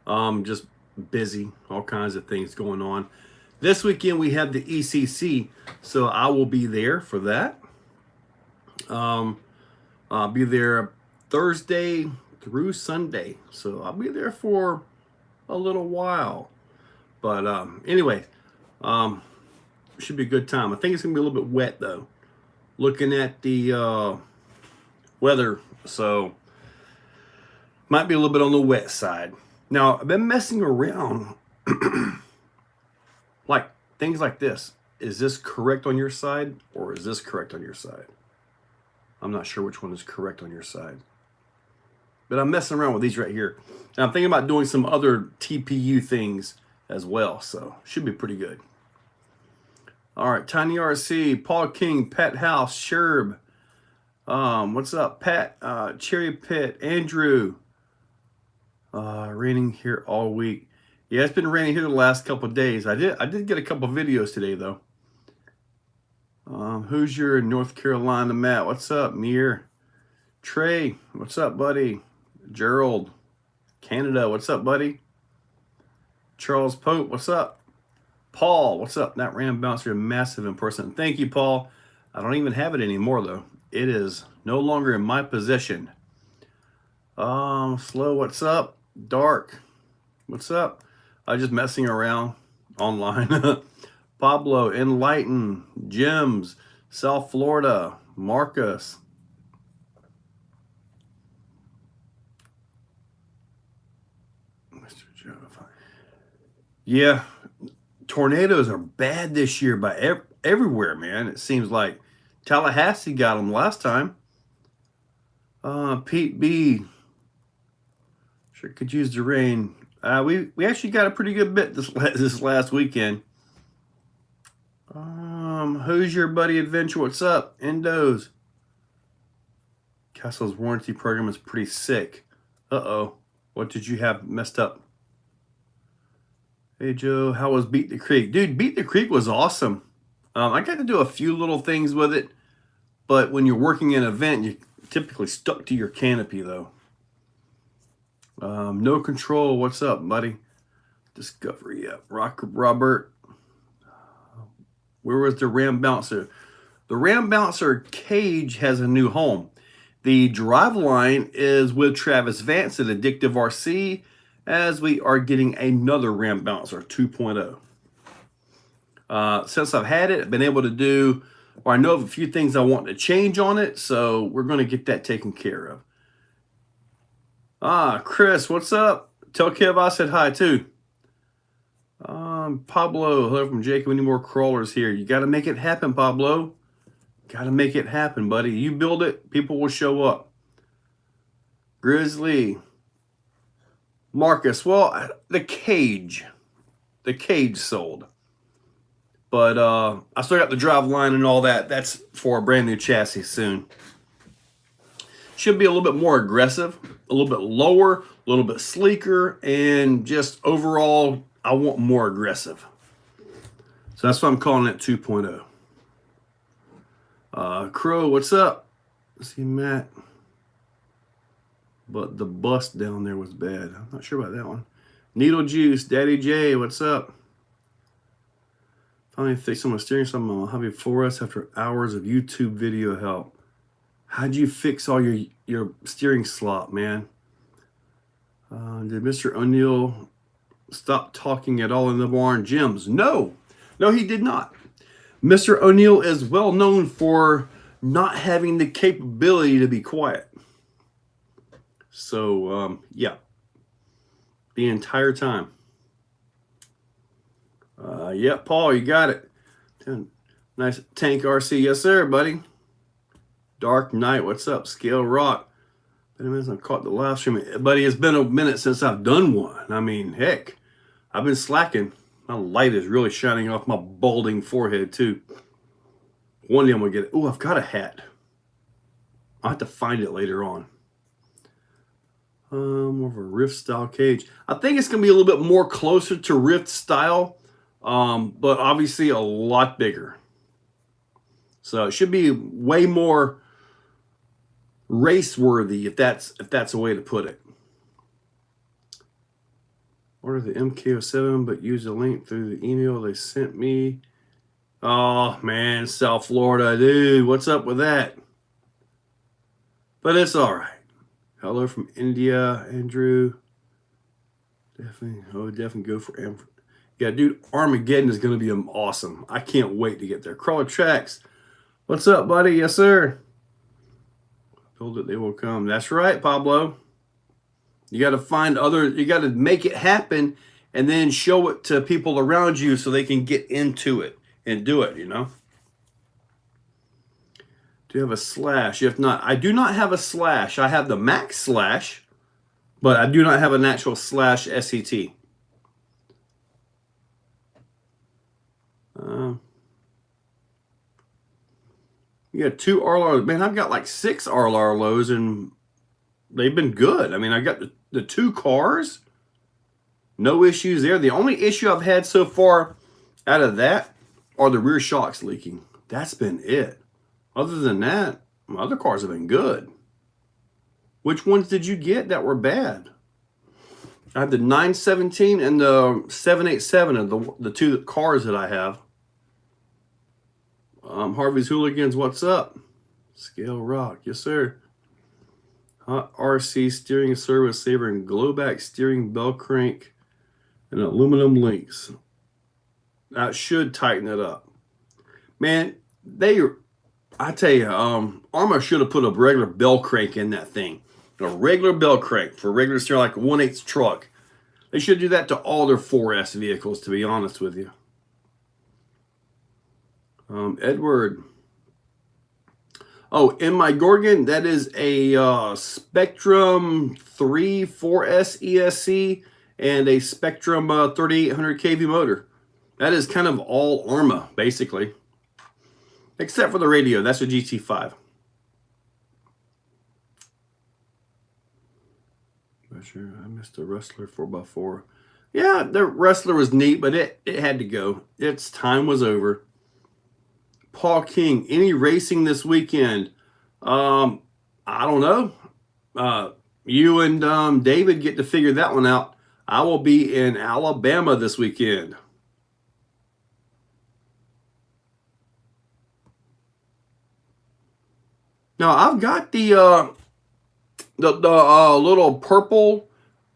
Just busy, all kinds of things going on. This weekend we have the ECC, so I will be there for that. I'll be there Thursday through Sunday, so I'll be there for a little while. But anyway, um, should be a good time. I think it's gonna be a little bit wet though. Looking at the weather, so might be a little bit on the wet side. Now I've been messing around, like things like this. Is this correct on your side, or is this correct on your side? I'm not sure which one is correct on your side. But I'm messing around with these right here. And I'm thinking about doing some other TPU things as well. So should be pretty good. All right, Tiny RC, Paul King, Pet House, Sherb. What's up, Pat? Cherry Pit, Andrew. Raining here all week. Yeah, it's been raining here the last couple of days. I did get a couple of videos today though. Hoosier, North Carolina, Matt. What's up, Mir? Trey, what's up, buddy? Gerald, Canada, what's up, buddy? Charles Pope, what's up? Paul, what's up? That RAM bouncer, massive in person. Thank you, Paul. I don't even have it anymore, though. It is no longer in my possession. Slow, what's up? Dark, what's up? I'm just messing around online. Pablo, Enlighten, Jims, South Florida, Marcus. Mr. Joe. Yeah, tornadoes are bad this year by everywhere, man. It seems like Tallahassee got them last time. Pete B. Sure could use the rain. We actually got a pretty good bit this last weekend. Who's your buddy Adventure? What's up? Endos. Castle's warranty program is pretty sick. Uh-oh. What did you have messed up? Hey, Joe, how was Beat the Creek? Dude, Beat the Creek was awesome. I got to do a few little things with it, but when you're working an event, you're typically stuck to your canopy, though. No Control, what's up, buddy? Discovery, yeah. Rock Robert. Where was the Ram Bouncer? The Ram Bouncer cage has a new home. The driveline is with Travis Vance at Addictive RC, as we are getting another RAM Bouncer 2.0. Since I've had it, I've been able to do, or I know of a few things I want to change on it, so we're going to get that taken care of. Chris, what's up? Tell Kev I said hi too. Pablo, hello from Jacob. Any more crawlers here? You got to make it happen, Pablo. Got to make it happen, buddy. You build it, people will show up. Grizzly. Marcus, well, the cage sold. But I still got the drive line and all that. That's for a brand new chassis soon. Should be a little bit more aggressive, a little bit lower, a little bit sleeker, and just overall, I want more aggressive. So that's why I'm calling it 2.0. Crow, what's up? Let's see, Matt. But the bust down there was bad. I'm not sure about that one. Needle Juice, Daddy J, what's up? Finally fixed on my steering something I'll have you for us after hours of YouTube video help. How'd you fix all your steering slop, man? Did Mr. O'Neill stop talking at all in the barn gyms? No, he did not. Mr. O'Neill is well known for not having the capability to be quiet. So, yeah, the entire time. Yeah, Paul, you got it. Nice Tank RC. Yes, sir, buddy. Dark Knight, what's up? Scale Rock. I caught the live stream. Buddy, it's been a minute since I've done one. I mean, heck, I've been slacking. My light is really shining off my balding forehead, too. One day I'm going to get it. Oh, I've got a hat. I'll have to find it later on. More of a Rift style cage. I think it's going to be a little bit more closer to Rift style, but obviously a lot bigger. So it should be way more race worthy, if that's a way to put it. Order the MK07, but use the link through the email they sent me. Oh, man, South Florida, dude. What's up with that? But it's all right. Hello from India, Andrew. Definitely go for Amber. Yeah, dude, Armageddon is going to be awesome. I can't wait to get there. Crawler Tracks. What's up, buddy? Yes, sir. Told that they will come. That's right, Pablo. You got to find you got to make it happen and then show it to people around you so they can get into it and do it, you know? Do you have a slash? If not, I do not have a slash. I have the max slash, but I do not have an actual slash SET. You got 2 RLRs. Man, I've got like 6 RLRs and they've been good. I mean, I got the 2 cars. No issues there. The only issue I've had so far out of that are the rear shocks leaking. That's been it. Other than that, my other cars have been good. Which ones did you get that were bad? I have the 917 and the 787 of the 2 cars that I have. Harvey's Hooligans, what's up? Scale Rock, yes sir. Hot RC steering service saver and glowback steering bell crank and aluminum links. That should tighten it up. Man, I tell you, Arma should have put a regular bell crank in that thing. A regular bell crank for regular steering, like a 1/8 truck. They should do that to all their 4S vehicles, to be honest with you. Edward. Oh, in my Gorgon, that is a Spectrum 3 4S ESC and a Spectrum 3800 kV motor. That is kind of all Arma, basically. Except for the radio. That's a GT5. Sure, I missed the Wrestler 4x4. Yeah, the Wrestler was neat, but it had to go. Its time was over. Paul King, any racing this weekend? I don't know. You and David get to figure that one out. I will be in Alabama this weekend. Now, I've got the little purple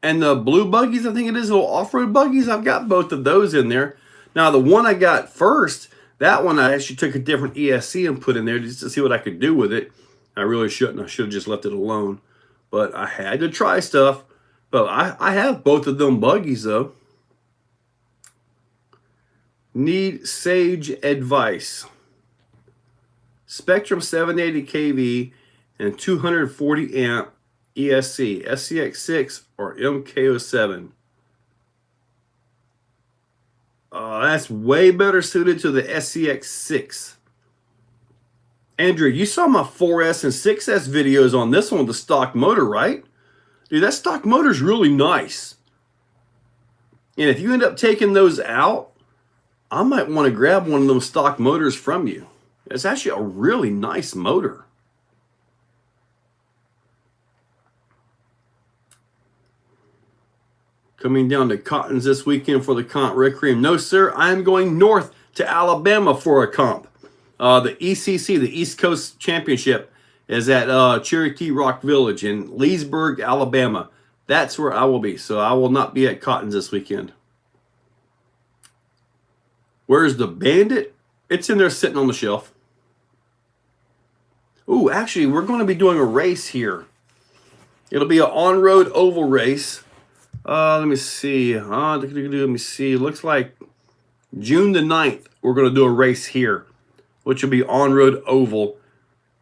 and the blue buggies, I think it is, little off-road buggies. I've got both of those in there. Now, the one I got first, that one I actually took a different ESC and put in there just to see what I could do with it. I really shouldn't. I should have just left it alone. But I had to try stuff. But I have both of them buggies, though. Need sage advice. Spectrum 780 kV and 240 amp ESC, SCX6 or MK07. That's way better suited to the SCX6. Andrew, you saw my 4S and 6S videos on this one with the stock motor, right? Dude, that stock motor is really nice. And if you end up taking those out, I might want to grab one of those stock motors from you. It's actually a really nice motor. Coming down to Cotton's this weekend for the comp Requiem. No, sir, I am going north to Alabama for a comp. The ECC, the East Coast Championship, is at Cherokee Rock Village in Leesburg, Alabama. That's where I will be. So I will not be at Cotton's this weekend. Where's the Bandit? It's in there sitting on the shelf. Ooh, actually, we're going to be doing a race here. It'll be an on-road oval race. Let me see. Let me see. It looks like June the 9th, we're going to do a race here, which will be on-road oval,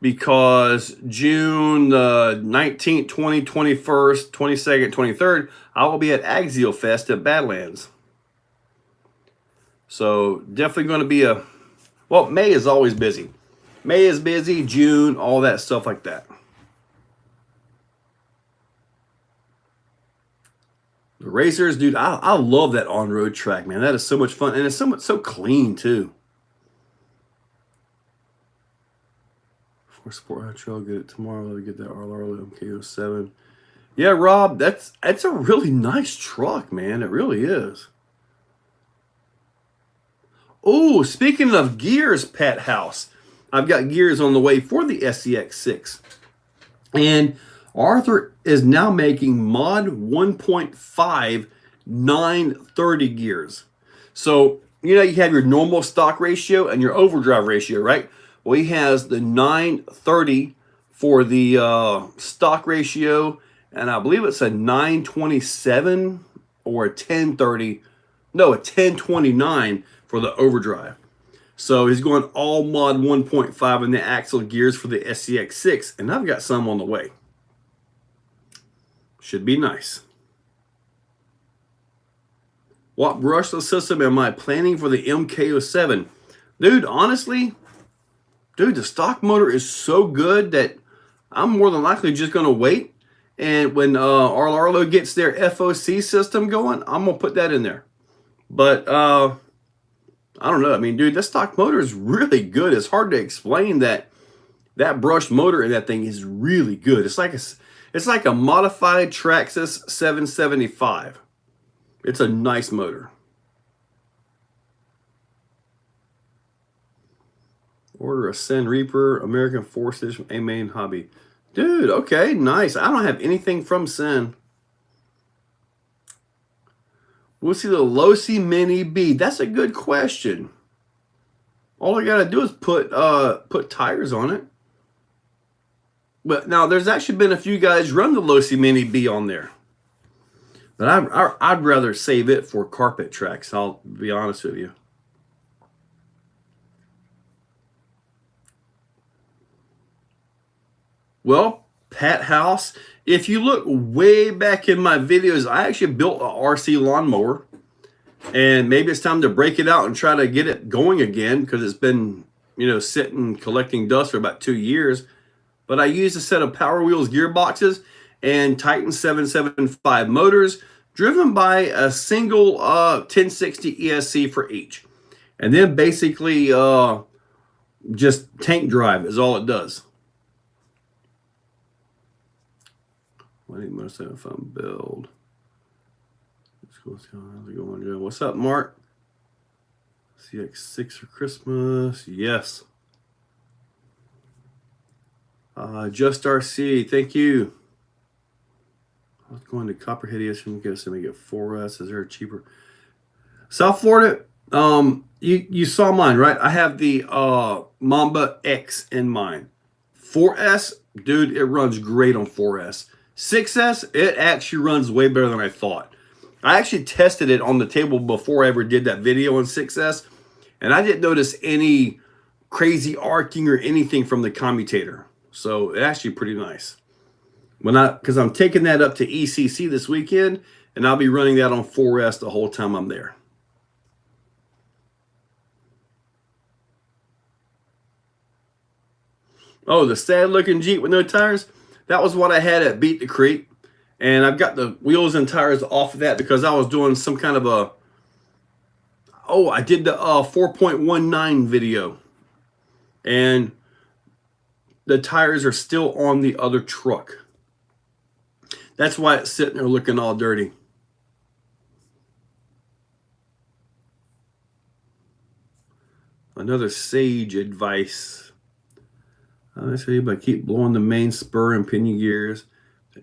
because June the 19th, 20th, 21st, 22nd, 23rd, I will be at Axial Fest at Badlands. So definitely going to be well, May is always busy. May is busy, June, all that stuff like that. The racers, dude, I love that on-road track, man. That is so much fun, and it's so clean too. For Sport High Trail, get it tomorrow. Let me get that RLR MK07. Yeah, Rob, that's a really nice truck, man. It really is. Oh, speaking of gears, Pet House, I've got gears on the way for the SCX6. And Arthur is now making Mod 1.5 930 gears. So, you know, you have your normal stock ratio and your overdrive ratio, right? Well, he has the 930 for the stock ratio, and I believe it's a 927 or a 1030, no, a 1029 for the overdrive. So he's going all mod 1.5 in the axle gears for the SCX6, and I've got some on the way. Should be nice. What brushless system am I planning for the MK07? Dude, honestly, the stock motor is so good that I'm more than likely just going to wait. And when Arlo gets their FOC system going, I'm going to put that in there. But I don't know. I mean, dude, this stock motor is really good. It's hard to explain that brushed motor in that thing is really good. It's like a modified Traxxas 775. It's a nice motor. Order a Sen Reaper, American Forces from A Main Hobby. Dude, okay, nice. I don't have anything from Sen. We'll see the Losi Mini B. That's a good question. All I gotta do is put tires on it. But now there's actually been a few guys run the Losi Mini B on there. But I'd rather save it for carpet tracks, I'll be honest with you. Well, Pat House, if you look way back in my videos, I actually built an RC lawnmower. And maybe it's time to break it out and try to get it going again because it's been, you know, sitting collecting dust for about 2 years. But I used a set of Power Wheels gearboxes and Titan 775 motors driven by a single 1060 ESC for each. And then basically just tank drive is all it does. What do you most have fun build? How's it going, Joe? What's up, Mark? CX6 for Christmas. Yes. Just RC. Thank you. I was going to Copperhead ESM. Guess let me get 4S. Is there a cheaper? South Florida. You saw mine, right? I have the Mamba X in mine. 4S, dude, it runs great on 4S. 6S, it actually runs way better than I thought. I actually tested it on the table before I ever did that video on 6S, and I didn't notice any crazy arcing or anything from the commutator. So it's actually pretty nice. Because I'm taking that up to ECC this weekend, and I'll be running that on 4S the whole time I'm there. Oh, the sad looking Jeep with no tires? That was what I had at Beat the Creek. And I've got the wheels and tires off of that because I was doing some kind of a... Oh, I did the 4.19 video. And the tires are still on the other truck. That's why it's sitting there looking all dirty. Another sage advice. I say, but keep blowing the main spur and pinion gears.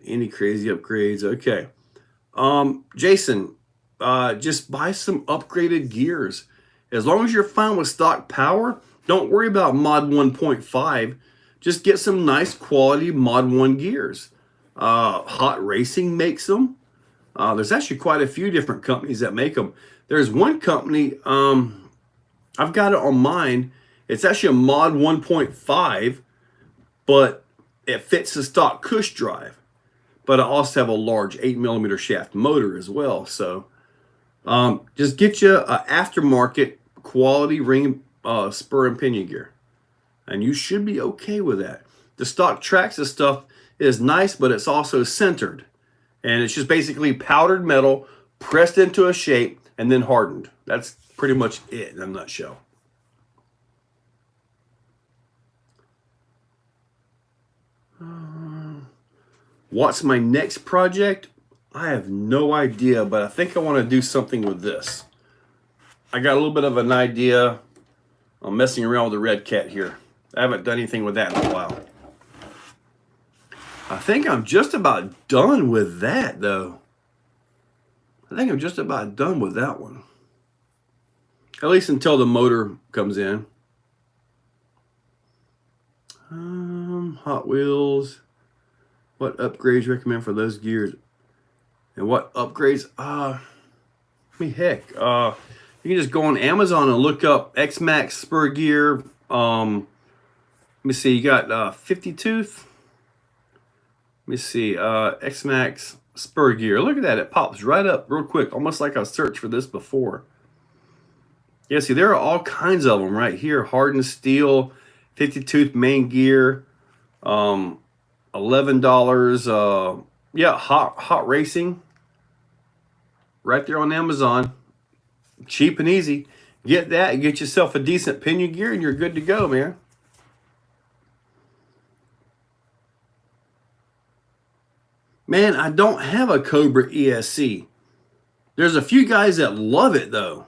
Any crazy upgrades? Okay. Jason, just buy some upgraded gears. As long as you're fine with stock power, don't worry about Mod 1.5. Just get some nice quality Mod 1 gears. Hot Racing makes them. There's actually quite a few different companies that make them. There's one company, I've got it on mine. It's actually a Mod 1.5, but it fits the stock Cush drive. But I also have a large 8mm shaft motor as well. So just get you an aftermarket quality ring spur and pinion gear. And you should be okay with that. The stock Traxxas stuff is nice, but it's also centered. And it's just basically powdered metal, pressed into a shape, and then hardened. That's pretty much it in a nutshell. What's my next project? I have no idea, but I think I want to do something with this. I got a little bit of an idea. I'm messing around with the Red Cat here. I haven't done anything with that in a while. I think I'm just about done with that, though. I think I'm just about done with that one. At least until the motor comes in. Hot Wheels. What upgrades recommend for those gears? And what upgrades? Heck. You can just go on Amazon and look up X-Max spur gear. Let me see. You got 50 tooth. Let me see. X-Max spur gear. Look at that. It pops right up real quick. Almost like I searched for this before. Yeah, see, there are all kinds of them right here. Hardened steel, 50 tooth main gear, $11. Yeah, hot racing. Right there on Amazon. Cheap and easy. Get that and get yourself a decent pinion gear and you're good to go, man. Man, I don't have a Cobra ESC. There's a few guys that love it though,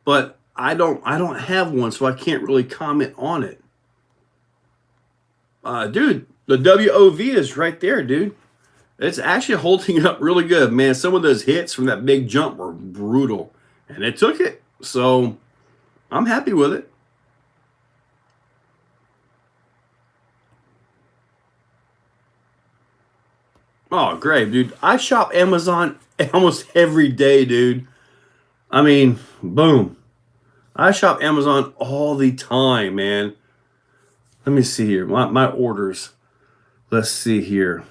but I don't have one, so I can't really comment on it. Dude, the WOV is right there, dude. It's actually holding up really good, man. Some of those hits from that big jump were brutal, and it took it. So I'm happy with it. Oh, great, dude. I shop Amazon almost every day, dude. I mean, boom. I shop Amazon all the time, man. Let me see here. My orders. Let's see here.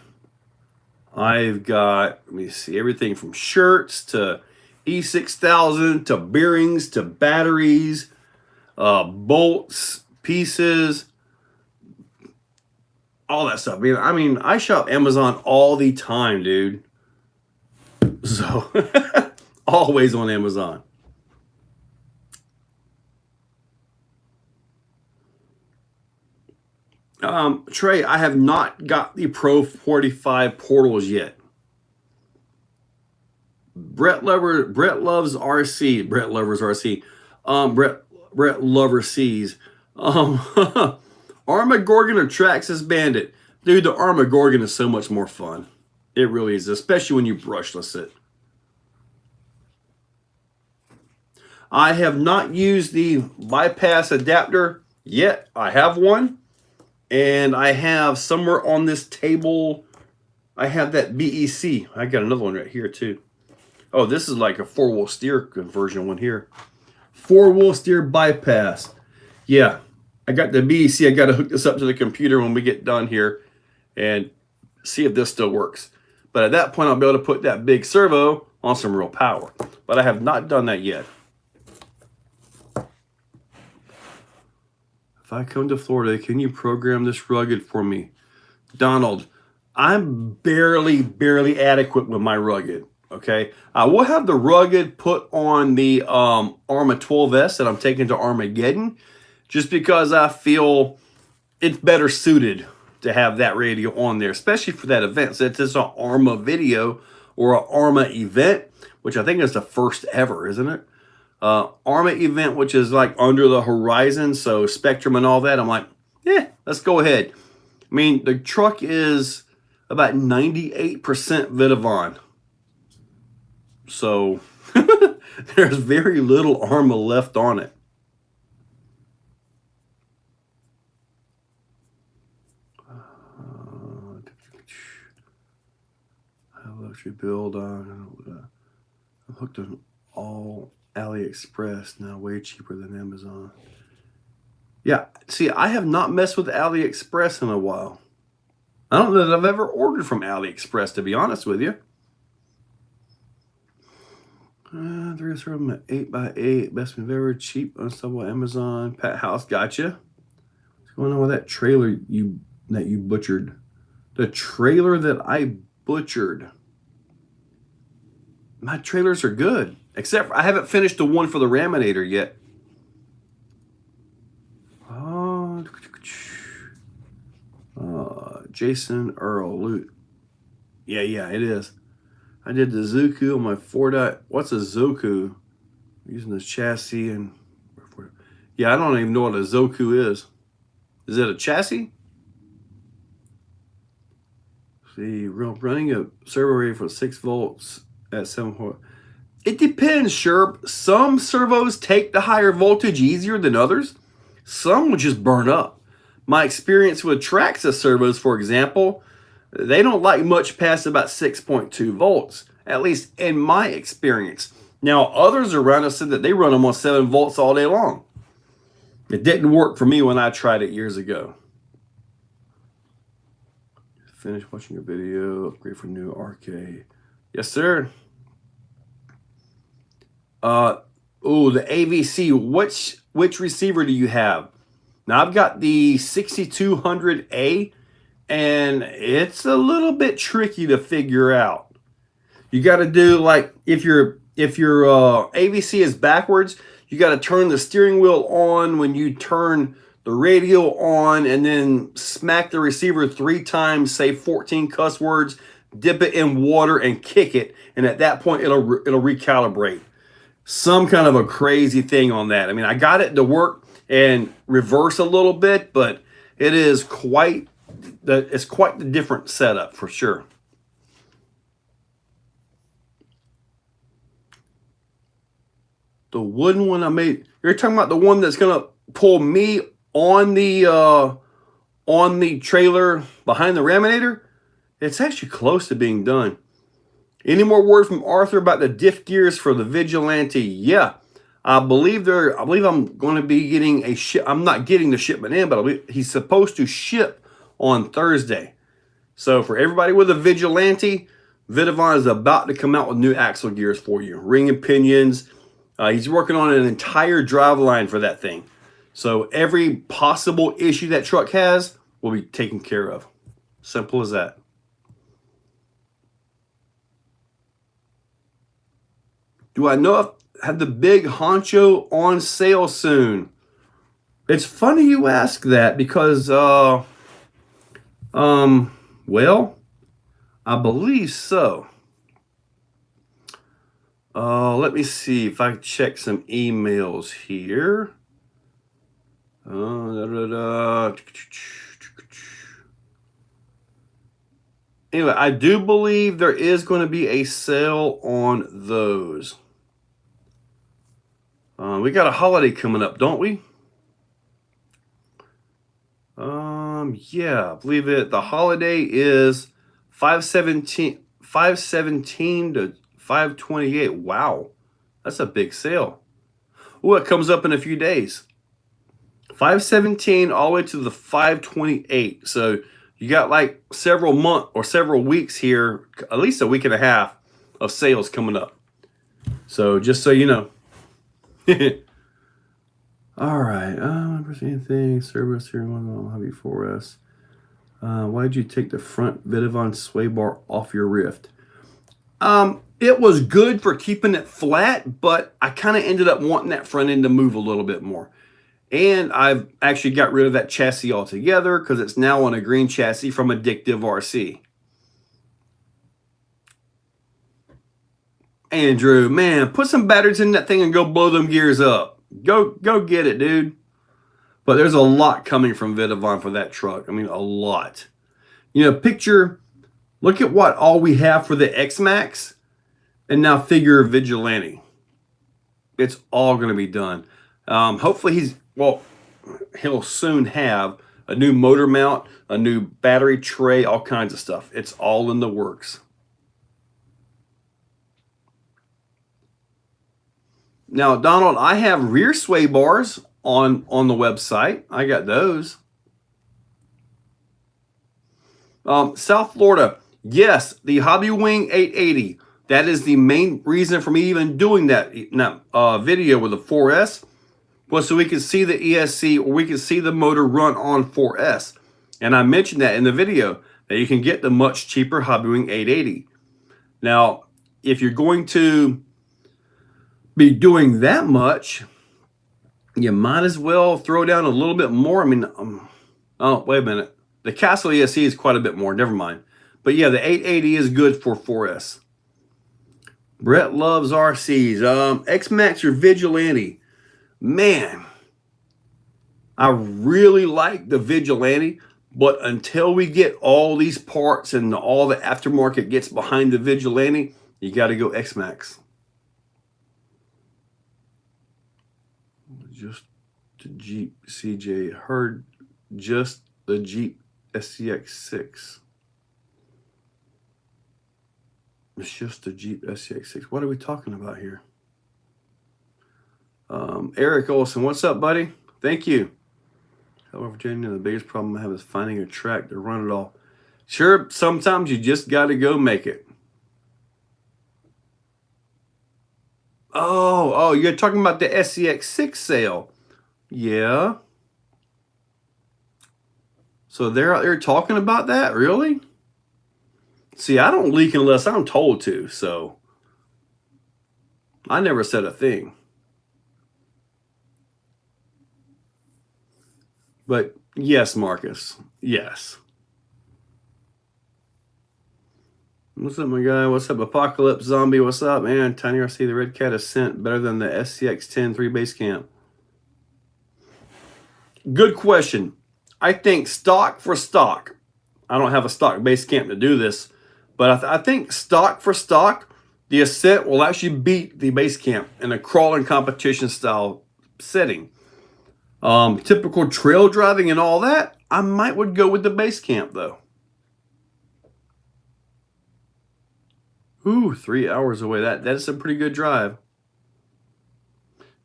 I've got, let me see, everything from shirts to E6000 to bearings to batteries, bolts, pieces, all that stuff. I mean, I shop Amazon all the time, dude. So, always on Amazon. Trey, I have not got the Pro 45 portals yet. Brett loves RC. Brett loves RC. Brett lover sees. Armagorgon or Traxxas Bandit. Dude, the Armagorgon is so much more fun. It really is, especially when you brushless it. I have not used the bypass adapter yet. I have one. And I have somewhere on this table, I have that BEC. I got another one right here too. Oh, this is like a 4-wheel steer conversion one here. 4-wheel steer bypass. Yeah, I got the BEC. I got to hook this up to the computer when we get done here and see if this still works. But at that point, I'll be able to put that big servo on some real power. But I have not done that yet. If I come to Florida, can you program this rugged for me? Donald, I'm barely adequate with my rugged, okay? I will have the rugged put on the Arma 12S that I'm taking to Armageddon just because I feel it's better suited to have that radio on there, especially for that event. Since it's an Arma video or an Arma event, which I think is the first ever, isn't it? Arma event, which is like under the horizon, so Spectrum and all that. I'm like, yeah, let's go ahead. I mean, the truck is about 98% Vitavon. So there's very little Arma left on it. How much you build on? I'm hooked on all AliExpress now, way cheaper than Amazon. Yeah, see, I have not messed with AliExpress in a while. I don't know that I've ever ordered from AliExpress, to be honest with you. There's from an 8x8, best move ever, cheap, unstoppable Amazon, Pat House, gotcha. What's going on with that trailer that you butchered? The trailer that I butchered. My trailers are good. Except for, I haven't finished the one for the Raminator yet. Jason Earl Loot. Yeah, it is. I did the Zuku on my 4. What's a Zoku? Using this chassis and yeah, I don't even know what a Zoku is. Is it a chassis? See, running a servo array for 6 volts at 7 volt. It depends, Sherp. Some servos take the higher voltage easier than others. Some will just burn up. My experience with Traxa servos, for example, they don't like much past about 6.2 volts, at least in my experience. Now, others around us said that they run them on 7 volts all day long. It didn't work for me when I tried it years ago. Finish watching your video. Upgrade for new RK. Yes, sir. The AVC. Which receiver do you have? Now, I've got the 6200A, and it's a little bit tricky to figure out. You got to do, like, if your AVC is backwards, you got to turn the steering wheel on when you turn the radio on, and then smack the receiver 3 times, say 14 cuss words, dip it in water and kick it, and at that point it'll recalibrate. Some kind of a crazy thing on that. I mean, I got it to work and reverse a little bit, but it is quite the different setup for sure. The wooden one I made, you're talking about the one that's gonna pull me on the trailer behind the Raminator? It's actually close to being done. Any more word from Arthur about the diff gears for the Vigilante? Yeah, I believe I'm going to be getting a ship. I'm not getting the shipment in, but he's supposed to ship on Thursday. So for everybody with a Vigilante, Vidavon is about to come out with new axle gears for you, ring and pinions. He's working on an entire drive line for that thing. So every possible issue that truck has will be taken care of. Simple as that. Do I know if I have the big honcho on sale soon? It's funny you ask that because, well, I believe so. Let me see if I can check some emails here. Anyway, I do believe there is going to be a sale on those. We got a holiday coming up, don't we? Yeah, I believe it. The holiday is 5/17 to 5/28. Wow, that's a big sale. Oh, it comes up in a few days. 5/17 all the way to the 5/28. So you got like several months or several weeks here, at least a week and a half of sales coming up. So just so you know. All right. Anything? Cerberus here on Hobby 4S. Why did you take the front Vidavon sway bar off your Rift? It was good for keeping it flat, but I kind of ended up wanting that front end to move a little bit more. And I've actually got rid of that chassis altogether because it's now on a green chassis from Addictive RC. Andrew, man, put some batteries in that thing and go blow them gears up. Go get it, dude. But there's a lot coming from Vidavon for that truck. I mean, a lot. You know, look at what all we have for the X-Max, and now figure Vigilante. It's all going to be done. Hopefully he'll soon have a new motor mount, a new battery tray, all kinds of stuff. It's all in the works. Now, Donald, I have rear sway bars on the website. I got those. South Florida, yes, the Hobby Wing 880. That is the main reason for me even doing that video with the 4S, was so we could see the ESC, or we could see the motor run on 4S. And I mentioned that in the video, that you can get the much cheaper Hobby Wing 880. Now, if you're going to be doing that much, you might as well throw down a little bit more. I mean, oh, wait a minute. The Castle ESC is quite a bit more. Never mind. But yeah, the 880 is good for 4S. Brett loves RCs. X-Max or Vigilante? Man, I really like the Vigilante, but until we get all these parts and all the aftermarket gets behind the Vigilante, you got to go X-Max. Just the Jeep CJ. Heard just the Jeep SCX6. It's just the Jeep SCX6. What are we talking about here? Eric Olson, what's up, buddy? Thank you. However, Virginia, the biggest problem I have is finding a track to run it all. Sure, sometimes you just got to go make it. Oh, you're talking about the SCX6 sale. Yeah. So they're out there talking about that? Really? See, I don't leak unless I'm told to, so I never said a thing. But yes, Marcus, yes. What's up, my guy? What's up, Apocalypse Zombie? What's up, man? Tiny RC, the Red Cat is sent better than the SCX-10 3 base camp. Good question. I think stock for stock. I don't have a stock base camp to do this, but I think stock for stock, the Ascent will actually beat the base camp in a crawling competition style setting. Typical trail driving and all that, I would go with the base camp though. Ooh, 3 hours away. That's a pretty good drive.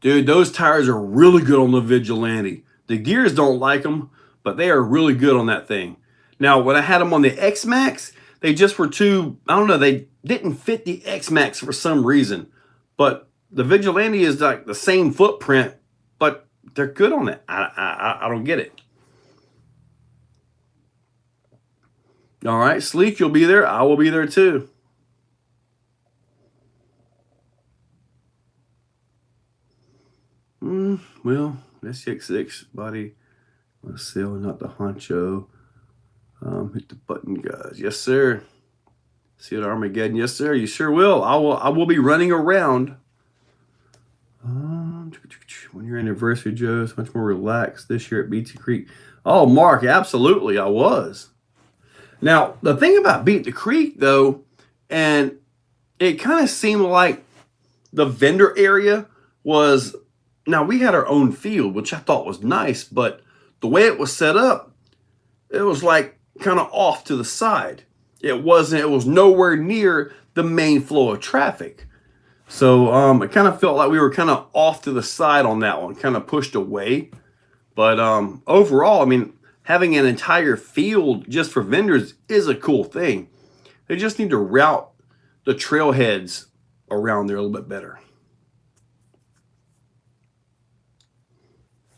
Dude, those tires are really good on the Vigilante. The gears don't like them, but they are really good on that thing. Now, when I had them on the X-Max, they just were too, I don't know, they didn't fit the X-Max for some reason. But the Vigilante is like the same footprint, but they're good on it. I don't get it. All right, Sleek, you'll be there. I will be there too. Well, SCX6 body, sale, not the honcho. Hit the button, guys. Yes, sir. See you at Armageddon. Yes, sir. You sure will. I will be running around. 1 year anniversary, Joe. It's much more relaxed this year at BT Creek. Oh, Mark, absolutely, I was. Now, the thing about Beat the Creek, though, and it kind of seemed like the vendor area was, now we had our own field, which I thought was nice, but the way it was set up, it was like kind of off to the side. It was nowhere near the main flow of traffic. So it kind of felt like we were kind of off to the side on that one, kind of pushed away. But overall, I mean, having an entire field just for vendors is a cool thing. They just need to route the trailheads around there a little bit better.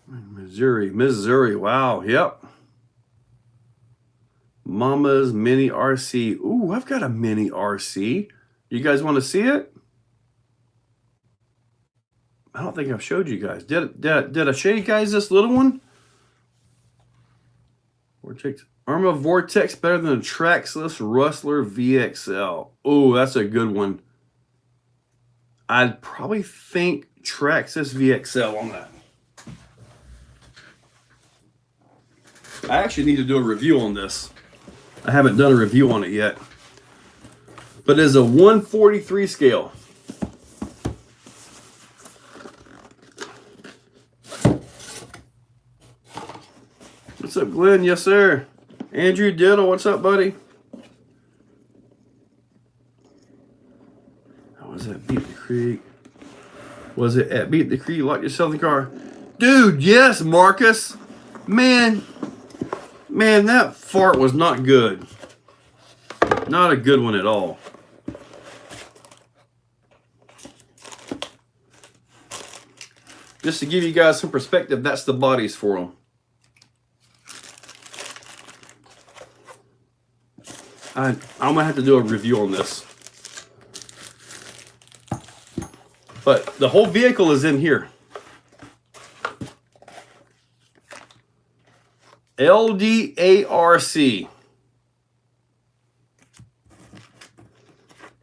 Missouri, wow, yep. Mama's Mini RC. Ooh, I've got a Mini RC. You guys want to see it? I don't think I've showed you guys. Did I show you guys this little one? Vortex. Arma Vortex better than a Traxxas Rustler VXL. Oh, that's a good one. I'd probably think Traxxas VXL on that. I actually need to do a review on this. I haven't done a review on it yet. But it's a 143 scale. What's up, Glenn? Yes, sir. Andrew Diddle, what's up, buddy? How was that? Beat the Creek. Was it at Beat the Creek? Lock yourself in the car. Dude, yes, Marcus. Man, that fart was not good. Not a good one at all. Just to give you guys some perspective, that's the bodies for them. I'm going to have to do a review on this. But the whole vehicle is in here. LDARC.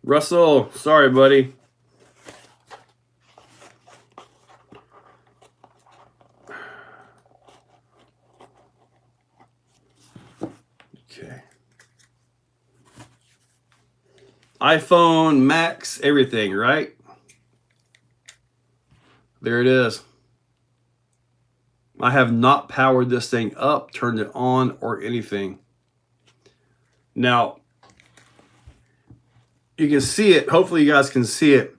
Russell, sorry, buddy. Okay. iPhone, Max, everything, right? There it is. I have not powered this thing up, turned it on, or anything. Now, you can see it. Hopefully you guys can see it.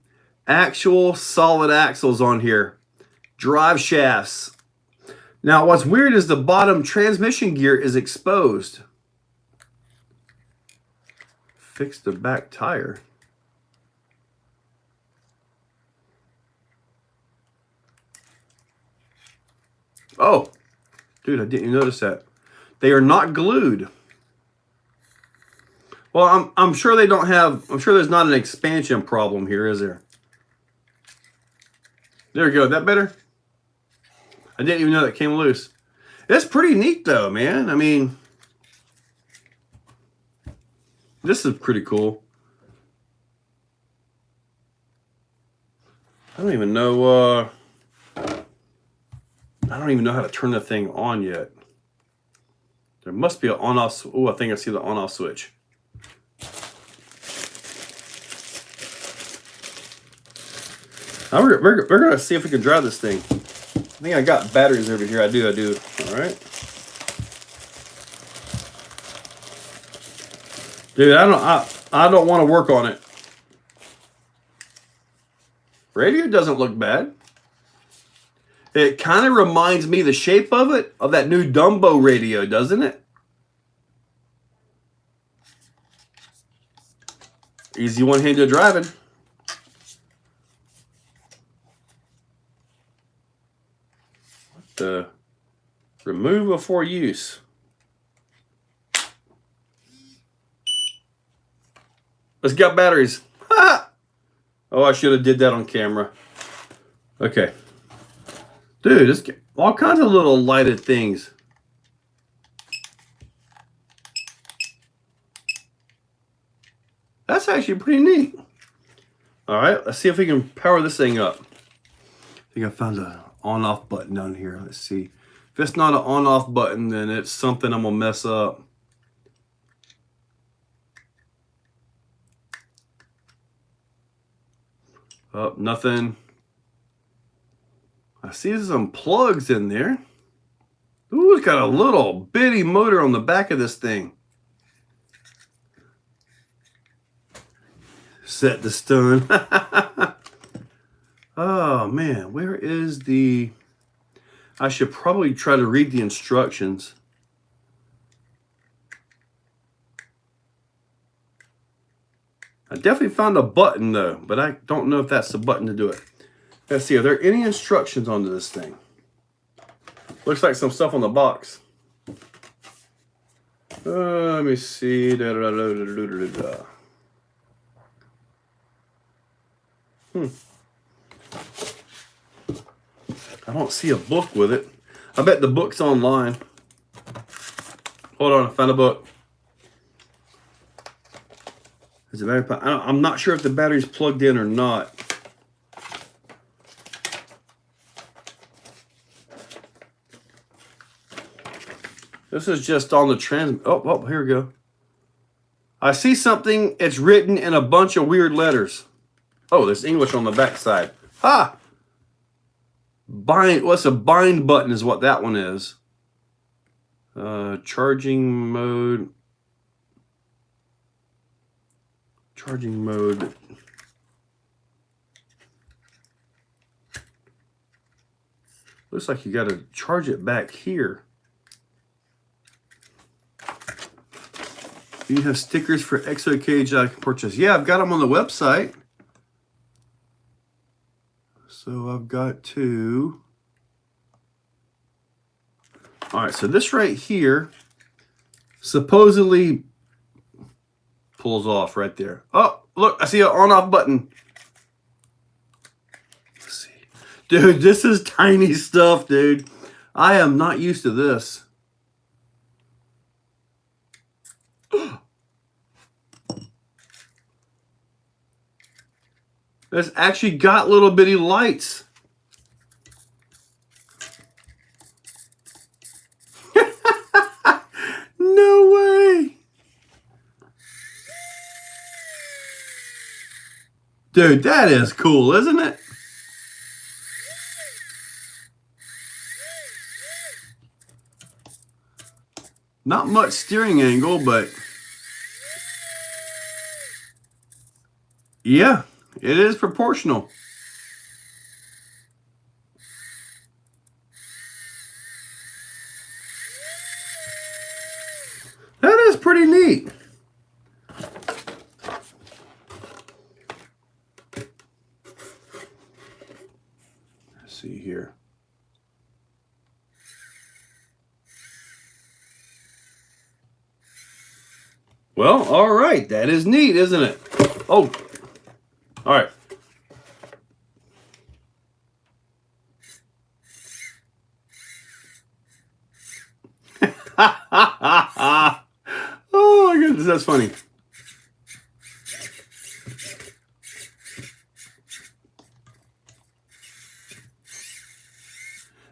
Actual solid axles on here. Drive shafts. Now, what's weird is the bottom transmission gear is exposed. Fix the back tire. Oh, dude, I didn't notice that. They are not glued. Well, I'm sure they don't have, I'm sure there's not an expansion problem here, is there? There we go. That better? I didn't even know that came loose. It's pretty neat though, man. I mean, this is pretty cool. I don't even know how to turn the thing on yet. There must be an on-off. Oh, I think I see the on-off switch. We're going to see if we can drive this thing. I think I got batteries over here. I do. All right. Dude, I don't want to work on it. Radio doesn't look bad. It kind of reminds me, the shape of it, of that new Dumbo radio, doesn't it? Easy one-handed driving. The remove before use. Let's get batteries. Ha! Oh, I should have did that on camera. Okay. Dude, it's all kinds of little lighted things. That's actually pretty neat. All right, let's see if we can power this thing up. I think I found an on-off button down here. Let's see. If it's not an on-off button, then it's something I'm gonna mess up. Oh, nothing. I see some plugs in there. Ooh, it's got a little bitty motor on the back of this thing. Set the stun. Oh man, where is the... I should probably try to read the instructions. I definitely found a button though, but I don't know if that's the button to do it. Let's see, are there any instructions onto this thing? Looks like some stuff on the box. Let me see. I don't see a book with it. I bet the book's online. Hold on, I found a book. Is the battery? I'm not sure if the battery's plugged in or not. This is just on the trans. Oh, here we go. I see something. It's written in a bunch of weird letters. Oh, there's English on the back side. Ha! Bind. What's a bind button is what that one is. Charging mode. Charging mode. Looks like you got to charge it back here. Do you have stickers for Exocaged I can purchase? Yeah, I've got them on the website. So I've got two. All right, so this right here supposedly pulls off right there. Oh, look, I see an on-off button. Let's see. Dude, this is tiny stuff, dude. I am not used to this. It's actually got little bitty lights. No way. Dude, that is cool, isn't it? Not much steering angle, but yeah, it is proportional. That is pretty neat. Let's see here. Well, all right. That is neat, isn't it? Oh, all right. Oh my goodness, that's funny.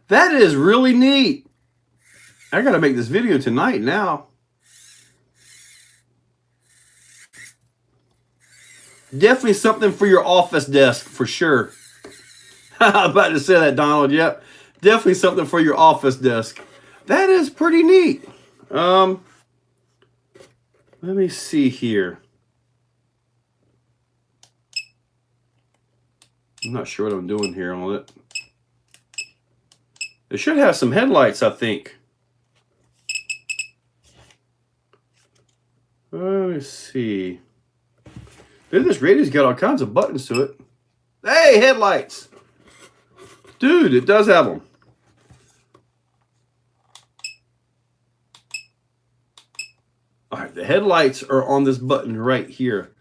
That is really neat. I gotta make this video tonight now. Definitely something for your office desk for sure. I'm about to say that, Donald. Yep. Definitely something for your office desk. That is pretty neat. Let me see here. I'm not sure what I'm doing here on it. It should have some headlights, I think. Let me see. Dude, this radio's got all kinds of buttons to it. Hey, headlights! Dude, it does have them. All right, the headlights are on this button right here.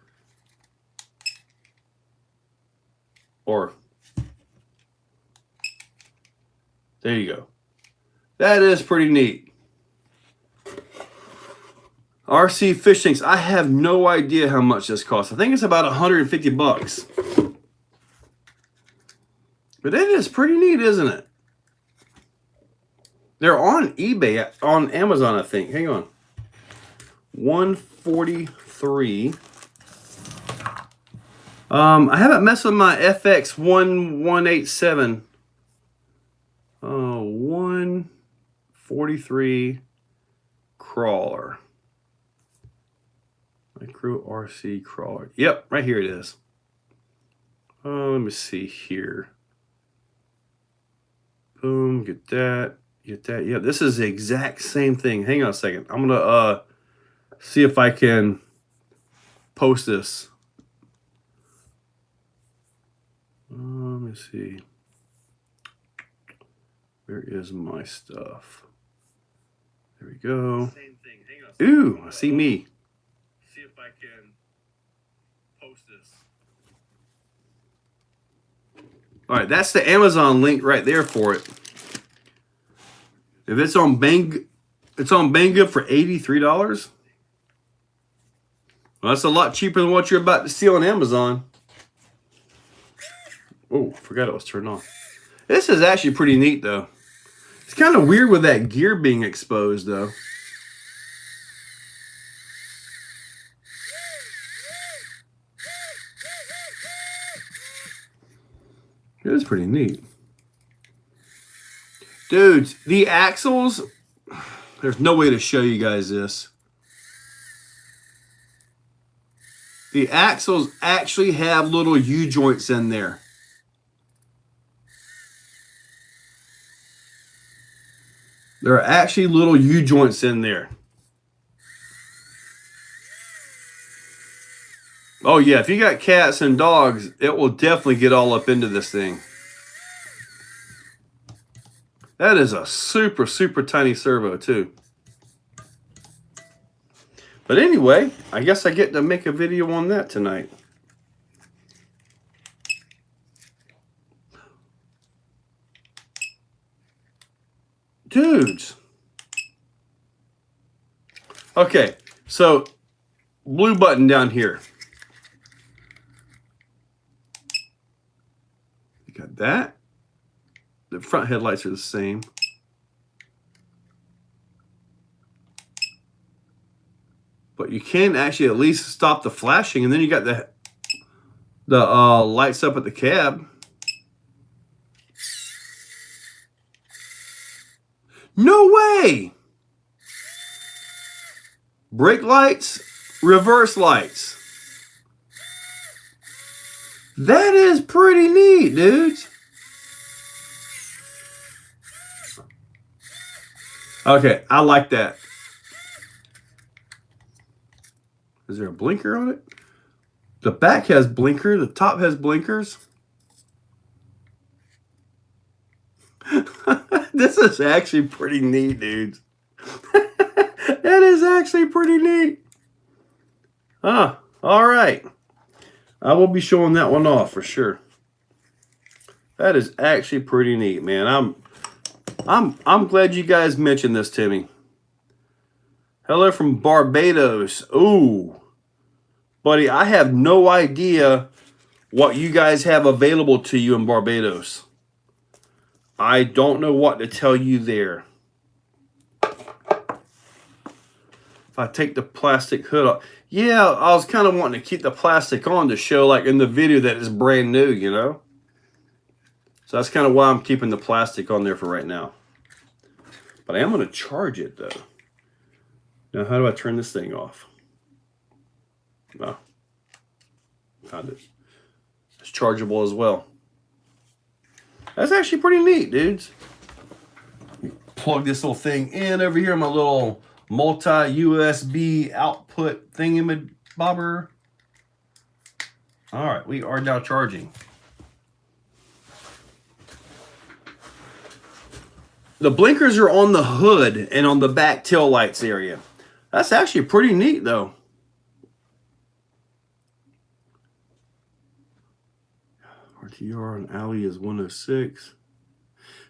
Or, there you go. That is pretty neat. RC fish tanks. I have no idea how much this costs. I think it's about 150 bucks. But it is pretty neat, isn't it? They're on eBay, on Amazon, I think. Hang on. 143. I haven't messed with my FX1187. 143 crawler. Micro RC crawler. Yep, right here it is. Let me see here. Boom, get that. Get that. Yeah, this is the exact same thing. Hang on a second. I'm gonna see if I can post this. Let me see. Where is my stuff? There we go. Same thing. Hang on. Ooh, I see me. See if I can post this. All right, that's the Amazon link right there for it. If it's on Bang, it's on Banggood for $83. Well, that's a lot cheaper than what you're about to see on Amazon. Oh, forgot it was turned on. This is actually pretty neat, though. It's kind of weird with that gear being exposed, though. It is pretty neat. Dudes, the axles, there's no way to show you guys this. The axles actually have little U-joints in there. There are actually little U-joints in there. Oh yeah, if you got cats and dogs, it will definitely get all up into this thing. That is a super, super tiny servo too. But anyway, I guess I get to make a video on that tonight. Dudes. Okay, so blue button down here. that. The front headlights are the same. But you can actually at least stop the flashing, and then you got the lights up at the cab. No way! Brake lights, reverse lights. That is pretty neat, dudes. Okay, I like that. Is there a blinker on it? The back has blinker. The top has blinkers. This is actually pretty neat, dudes. That is actually pretty neat. All right. I will be showing that one off for sure. That is actually pretty neat, man. I'm glad you guys mentioned this to me. Hello from Barbados. Ooh. Buddy, I have no idea what you guys have available to you in Barbados. I don't know what to tell you there. If I take the plastic hood off. Yeah, I was kind of wanting to keep the plastic on to show, like in the video, that it's brand new, you know? So that's kind of why I'm keeping the plastic on there for right now. But I am going to charge it, though. Now, how do I turn this thing off? No. Found it. It's chargeable as well. That's actually pretty neat, dudes. Plug this little thing in over here, my little multi-USB output thingamabobber. All right, we are now charging. The blinkers are on the hood and on the back tail lights area. That's actually pretty neat, though. RTR on alley is 106.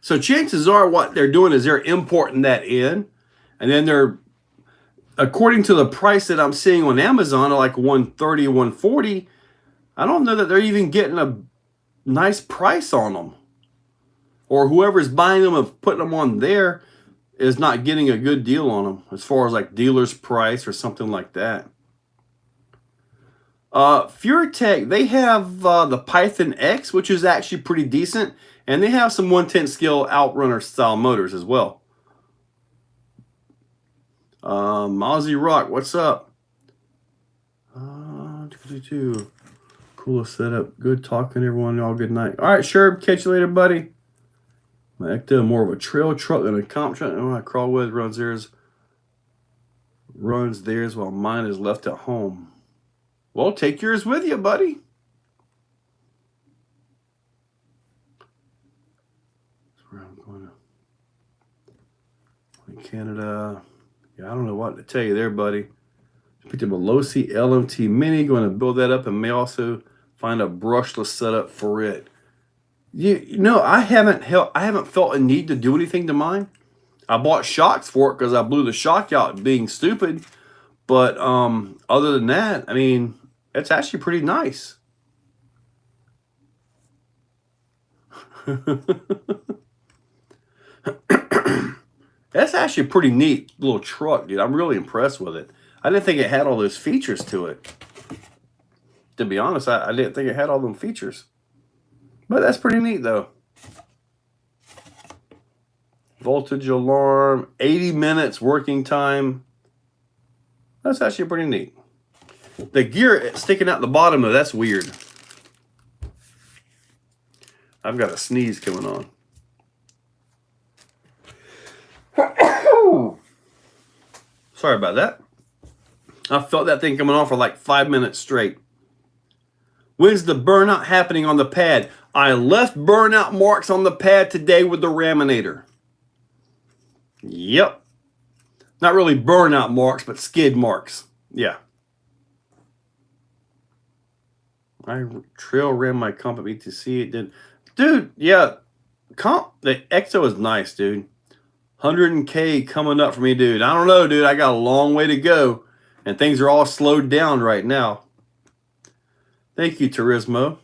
So chances are what they're doing is they're importing that in, and then they're, according to the price that I'm seeing on Amazon, like 130, 140, I don't know that they're even getting a nice price on them. Or whoever's buying them and putting them on there is not getting a good deal on them as far as like dealer's price or something like that. FureTech, they have the Python X, which is actually pretty decent. And they have some 1/10 scale Outrunner style motors as well. Aussie Rock, what's up? Coolest setup. Good talking, everyone. All good night. All right, Sherb, catch you later, buddy. My Ecto, more of a trail truck than a comp truck. Oh, I crawl with, runs theirs while mine is left at home. Well, take yours with you, buddy. That's where I'm going to Canada. Yeah, I don't know what to tell you there, buddy. Picked up a low-seat LMT Mini. Going to build that up and may also find a brushless setup for it. You know, I haven't felt a need to do anything to mine. I bought shocks for it because I blew the shock out being stupid. But other than that, I mean, it's actually pretty nice. That's actually a pretty neat little truck, dude. I'm really impressed with it. I didn't think it had all those features to it. To be honest, I didn't think it had all them features. But that's pretty neat, though. Voltage alarm, 80 minutes working time. That's actually pretty neat. The gear sticking out the bottom, though, that's weird. I've got a sneeze coming on. Sorry about that. I felt that thing coming on for like 5 minutes straight. When's the burnout happening on the pad? I left burnout marks on the pad today with the raminator. Yep. Not really burnout marks, but skid marks. Yeah. I trail ran my comp at BTC. It did. Dude, yeah. The Exo is nice, dude. 100K coming up for me, dude. I don't know, dude. I got a long way to go. And things are all slowed down right now. Thank you, Turismo.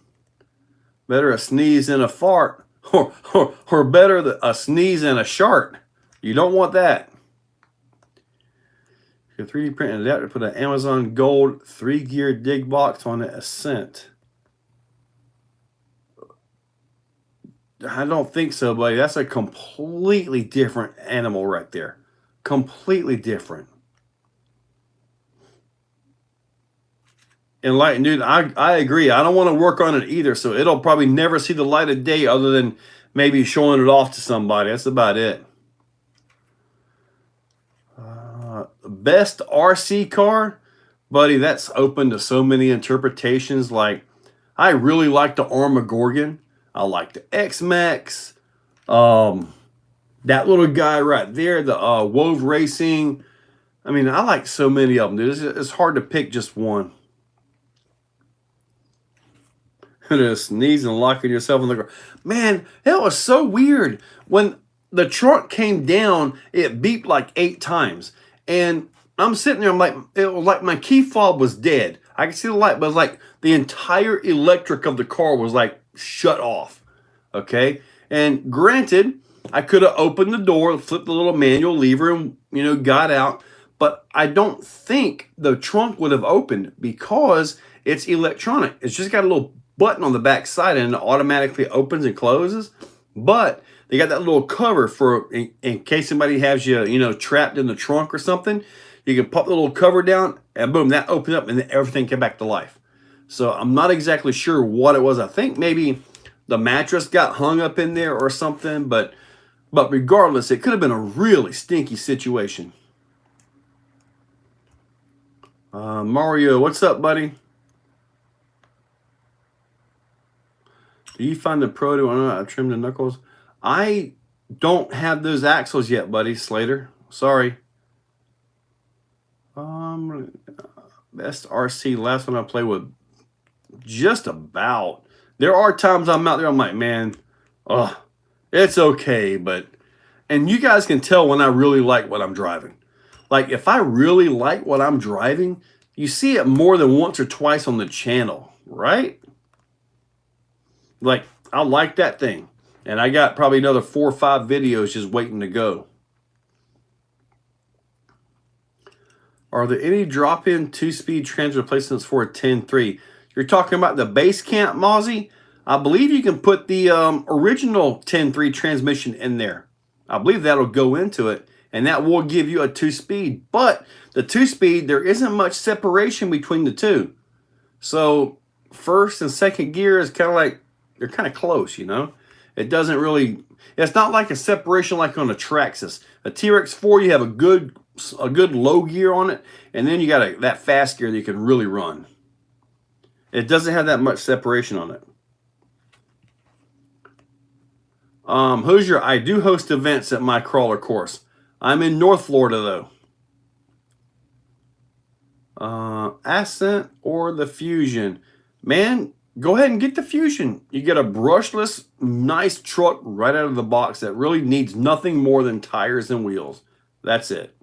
Better a sneeze than a fart, or better a sneeze than a shart. You don't want that. You 3D print an adapter, put an Amazon Gold 3-gear dig box on the Ascent. I don't think so, buddy. That's a completely different animal right there. Completely different. Enlightened dude, I agree. I don't want to work on it either, so it'll probably never see the light of day other than maybe showing it off to somebody. That's about it. Best RC car, buddy, that's open to so many interpretations. Like, I really like the Armageddon. I like the X-Max. That little guy right there, the Wove Racing. I mean, I like so many of them, dude. It's hard to pick just one. Just sneezing and locking yourself in the car. Man, that was so weird. When the trunk came down, it beeped like 8 times. And I'm sitting there, I'm like, it was like my key fob was dead. I could see the light, but it was like the entire electric of the car was like shut off. Okay? And granted, I could have opened the door, flipped the little manual lever, and, you know, got out. But I don't think the trunk would have opened because it's electronic. It's just got a little button on the back side and it automatically opens and closes. But they got that little cover for in case somebody has you, you know, trapped in the trunk or something. You can pop the little cover down and boom, that opens up and then everything came back to life. So I'm not exactly sure what it was. I think maybe the mattress got hung up in there or something. But regardless, it could have been a really stinky situation. Mario, what's up, buddy? Do you find the Pro to I trim the knuckles? I don't have those axles yet, buddy. Slater, sorry. Best RC, last one I played with, just about. There are times I'm out there, I'm like, man, it's okay, but, and you guys can tell when I really like what I'm driving. Like, if I really like what I'm driving, you see it more than once or twice on the channel, right? Like, I like that thing. And I got probably another 4 or 5 videos just waiting to go. Are there any drop-in 2-speed trans replacements for a 10.3? You're talking about the base camp, Mozzie? I believe you can put the original 10.3 transmission in there. I believe that'll go into it. And that will give you a 2-speed. But the 2-speed, there isn't much separation between the two. So first and second gear is kind of like, they're kind of close, you know. It doesn't really, it's not like a separation like on a Traxxas. A T-Rex 4, you have a good low gear on it, and then you got that fast gear that you can really run. It doesn't have that much separation on it. Hoosier, I do host events at my crawler course. I'm in North Florida though. Ascent or the Fusion. Man, go ahead and get the Fusion. You get a brushless, nice truck right out of the box that really needs nothing more than tires and wheels. That's it.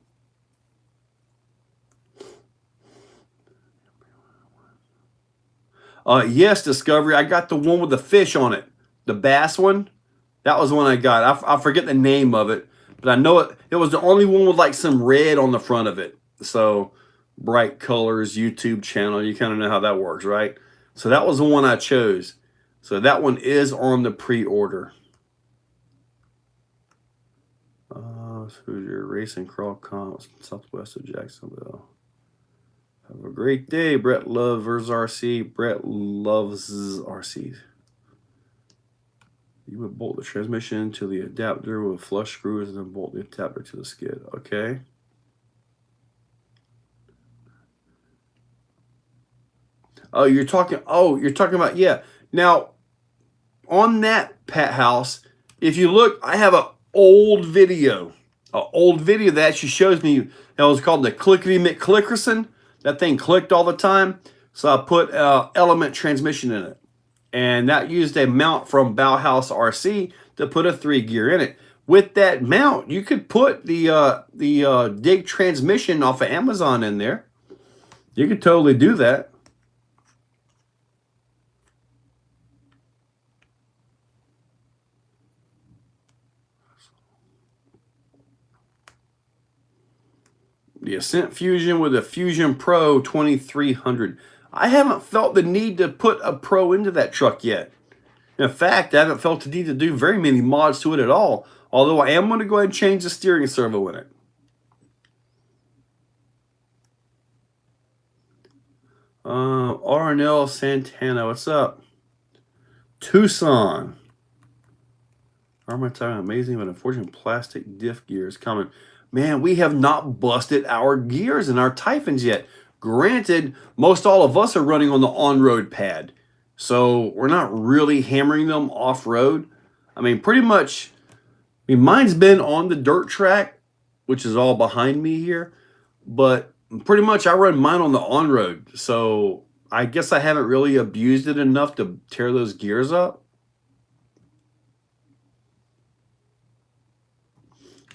Yes, Discovery. I got the one with the fish on it. The bass one. That was the one I got. I forget the name of it. But I know it was the only one with like some red on the front of it. So, bright colors, YouTube channel. You kind of know how that works, right? So that was the one I chose. So that one is on the pre-order. Who's your racing crawl comps southwest of Jacksonville? Have a great day. Brett loves RC. Brett loves RCs. You would bolt the transmission to the adapter with flush screws and then bolt the adapter to the skid. Okay. You're talking about, yeah. Now, on that Pat House, if you look, I have an old video that actually shows me, that was called the Clickety McClickerson. That thing clicked all the time. So I put element transmission in it. And that used a mount from Bauhaus RC to put a 3-gear in it. With that mount, you could put the dig transmission off of Amazon in there. You could totally do that. The Ascent Fusion with a Fusion Pro 2300. I haven't felt the need to put a Pro into that truck yet. In fact, I haven't felt the need to do very many mods to it at all. Although I am going to go ahead and change the steering servo in it. RNL Santana, what's up? Tucson. Armor amazing, but unfortunately plastic diff gear is coming. Man, we have not busted our gears in our Typhons yet. Granted, most all of us are running on the on-road pad. So we're not really hammering them off-road. I mean, pretty much, mine's been on the dirt track, which is all behind me here. But pretty much I run mine on the on-road. So I guess I haven't really abused it enough to tear those gears up.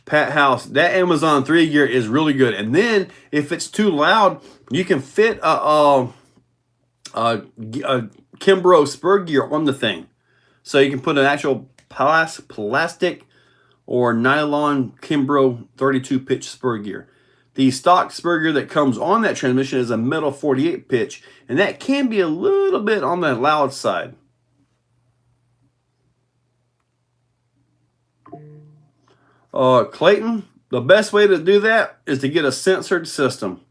Pat House, that Amazon 3 gear is really good. And then if it's too loud, you can fit a Kimbrough spur gear on the thing. So you can put an actual plastic or nylon Kimbrough 32 pitch spur gear. The stock spur gear that comes on that transmission is a metal 48 pitch, and that can be a little bit on the loud side. Clayton, the best way to do that is to get a censored system.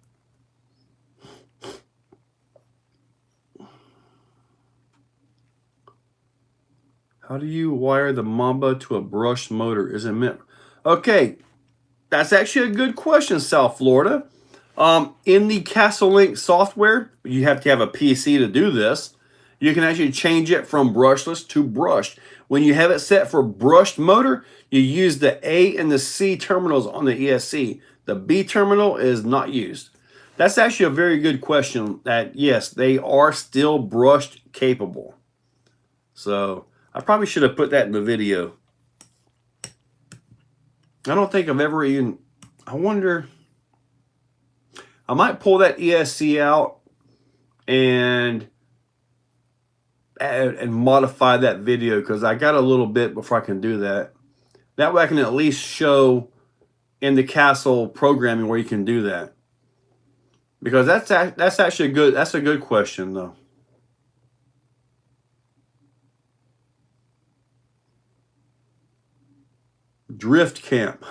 How do you wire the Mamba to a brushed motor? Is it meant? Okay, that's actually a good question, South Florida. In the Castle Link software, you have to have a PC to do this. You can actually change it from brushless to brushed. When you have it set for brushed motor, you use the A and the C terminals on the ESC. The B terminal is not used. That's actually a very good question. That yes, they are still brushed capable. So I probably should have put that in the video. I don't think I've ever even, I wonder, I might pull that ESC out and modify that video, because I got a little bit before I can do that. That way I can at least show in the Castle programming where you can do that. Because that's actually a good question though. Drift Camp.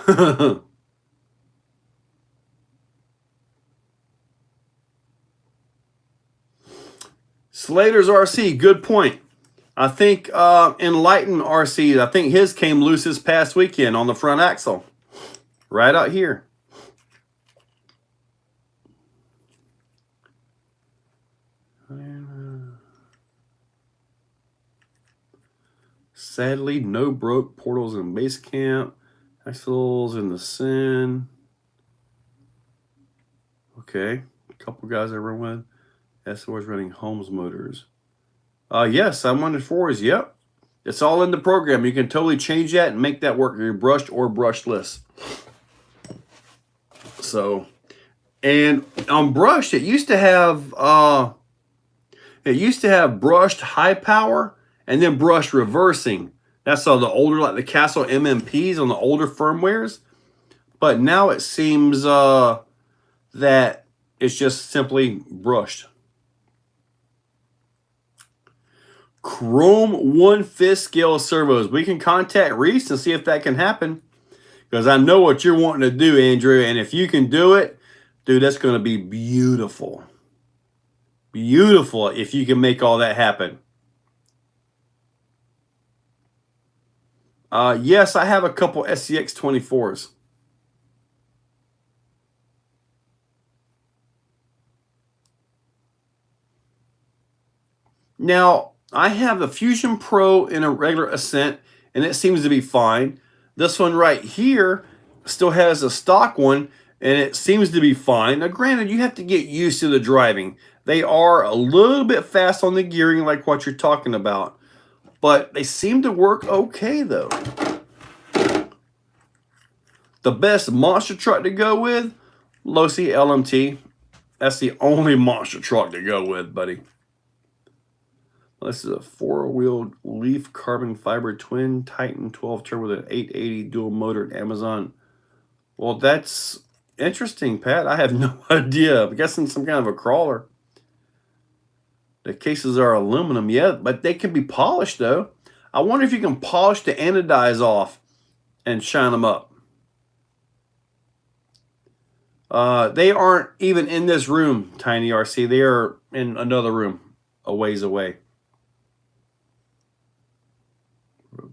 Slater's RC, good point. I think Enlightened RC, I think his came loose this past weekend on the front axle. Right out here. Sadly, no broke portals in base camp. Axles in the Sin. Okay. A couple guys I run with. SO's running Holmes motors. Yes, I'm on the 4s. Yep. It's all in the program. You can totally change that and make that work. You're brushed or brushless. So, and on brushed, it used to have brushed high power and then brushed reversing. That's all the older, like the Castle MMPs on the older firmwares. But now it seems that it's just simply brushed. Chrome 1/5 scale servos. We can contact Reese and see if that can happen. Because I know what you're wanting to do, Andrew. And if you can do it, dude, that's going to be beautiful. Beautiful if you can make all that happen. Yes, I have a couple SCX 24s. Now, I have the Fusion Pro in a regular Ascent, and it seems to be fine. This one right here still has a stock one, and it seems to be fine. Now, granted, you have to get used to the driving. They are a little bit fast on the gearing, like what you're talking about. But they seem to work okay, though. The best monster truck to go with, Losi LMT. That's the only monster truck to go with, buddy. This is a 4-wheel Leaf carbon fiber twin Titan 12 turbo with an 880 dual motor at Amazon. Well, that's Interesting, Pat. I have no idea. I'm guessing some kind of a crawler. The cases are aluminum, yeah, but they can be polished, though. I wonder if you can polish the anodize off and shine them up. They aren't even in this room, Tiny RC. They are in another room a ways away.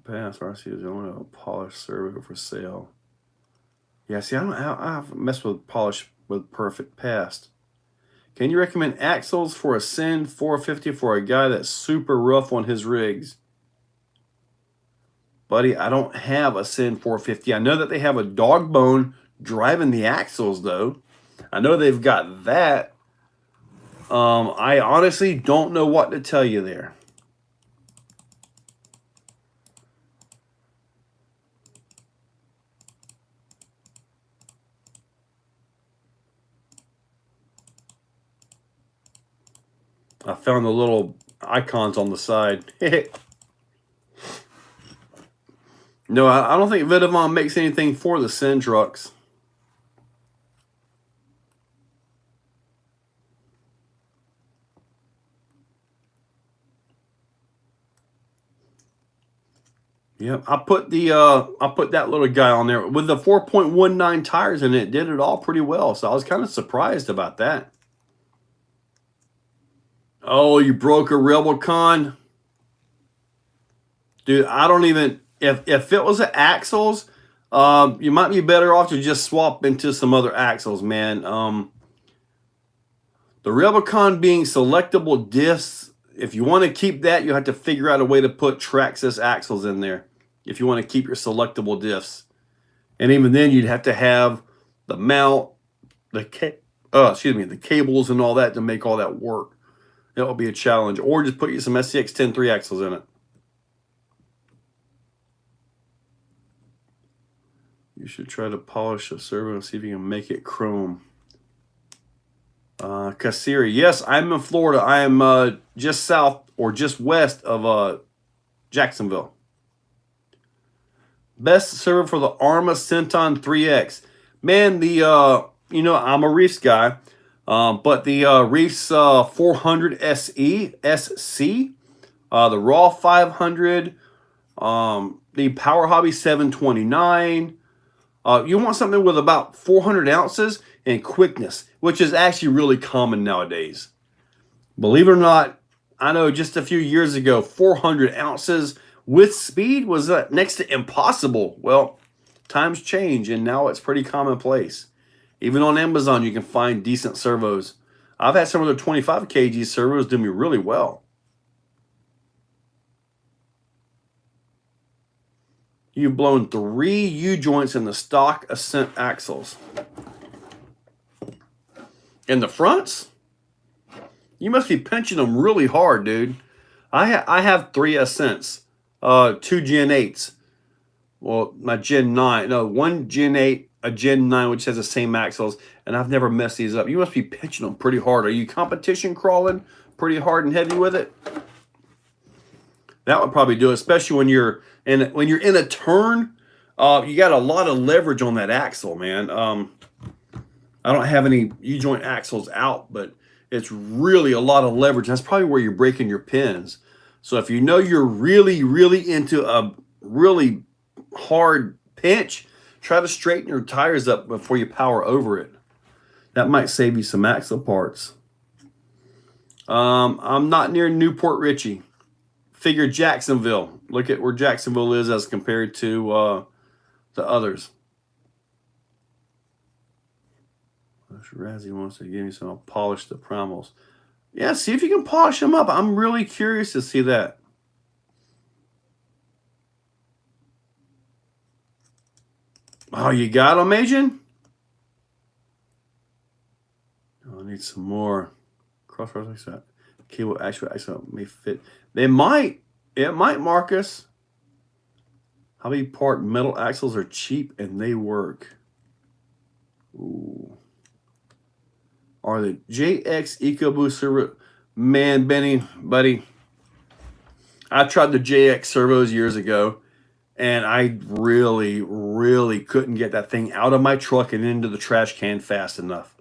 Pass RC is only a polished servo for sale. Yeah, see, I haven't messed with polish with perfect past. Can you recommend axles for a Sin 450 for a guy that's super rough on his rigs? Buddy, I don't have a Sin 450. I know that they have a dog bone driving the axles, though. I know they've got that. I honestly don't know what to tell you there. I found the little icons on the side. No, I don't think Vidavon makes anything for the Sin trucks. Yep, I put that little guy on there with the 4.19 tires in it. Did it all pretty well, so I was kind of surprised about that. Oh, you broke a Rebelcon, dude. I don't even if it was an axles, you might be better off to just swap into some other axles, man. The Rebelcon being selectable diffs. If you want to keep that, you have to figure out a way to put Traxxas axles in there if you want to keep your selectable diffs. And even then, you'd have to have the mount, the cables and all that to make all that work. That would be a challenge. Or just put you some SCX 10.3 axles in it. You should try to polish a servo and see if you can make it chrome. Kasiri, yes, I'm in Florida. I am just south or just west of Jacksonville. Best servo for the Arma Centon 3X. Man, I'm a Reefs guy, but the Reefs 400 SC, the Raw 500, the Power Hobby 729. You want something with about 400 ounces and quickness, which is actually really common nowadays. Believe it or not, I know just a few years ago, 400 ounces with speed was next to impossible. Well, times change, and now it's pretty commonplace. Even on Amazon, you can find decent servos. I've had some of the 25 kg servos do me really well. You've blown 3 U-joints in the stock Ascent axles. In the fronts? You must be pinching them really hard, dude. I have 3 Ascents, 2 Gen 8s. Well, my Gen 9, no, 1 Gen 8, a Gen 9, which has the same axles, and I've never messed these up. You must be pinching them pretty hard. Are you competition crawling pretty hard and heavy with it? That would probably do it, especially when you're in a turn. You got a lot of leverage on that axle, man. I don't have any U-joint axles out, but it's really a lot of leverage. That's probably where you're breaking your pins. So if you know you're really, really into a really hard pinch, try to straighten your tires up before you power over it. That might save you some axle parts. I'm not near Newport Richey. Figure Jacksonville. Look at where Jacksonville is as compared to the others. Razzie wants to give me some. I'll polish the primals. Yeah, see if you can polish them up. I'm really curious to see that. Oh, you got them, Agent? Oh, I need some more. Crossroads like that. Cable actually may fit. They might. It might, Marcus. Hobby part metal axles are cheap and they work. Ooh. Are the JX EcoBoost servo? Man, Benny, buddy. I tried the JX servos years ago. and I really, really couldn't get that thing out of my truck and into the trash can fast enough.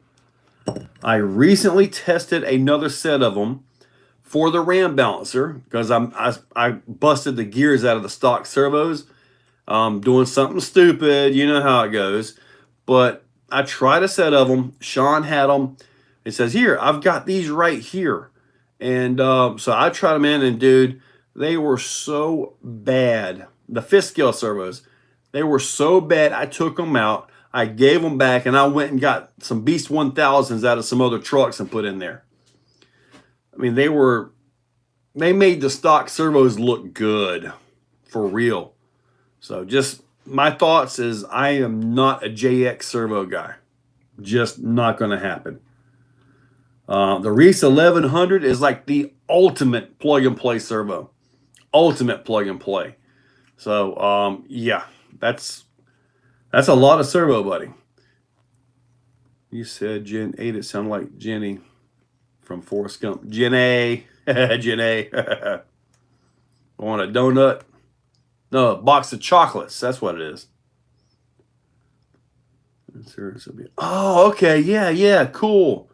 I recently tested another set of them for the ram balancer because I busted the gears out of the stock servos, doing something stupid. You know how it goes. But I tried a set of them. Sean had them. It says, here, I've got these right here. And so I tried them in, and dude, they were so bad. The fifth scale servos, they were so bad. I took them out. I gave them back, and I went and got some Beast 1000s out of some other trucks and put in there. I mean, they made the stock servos look good, for real. So just my thoughts is I am not a JX servo guy. Just not going to happen. The Reese 1100 is like the ultimate plug and play servo. Ultimate plug and play. So, yeah, that's a lot of servo, buddy. You said Gen 8. It sounded like Jenny from Forrest Gump. Jenny. Jenny. Want a donut? No, a box of chocolates. That's what it is. Oh, okay. Yeah. Cool.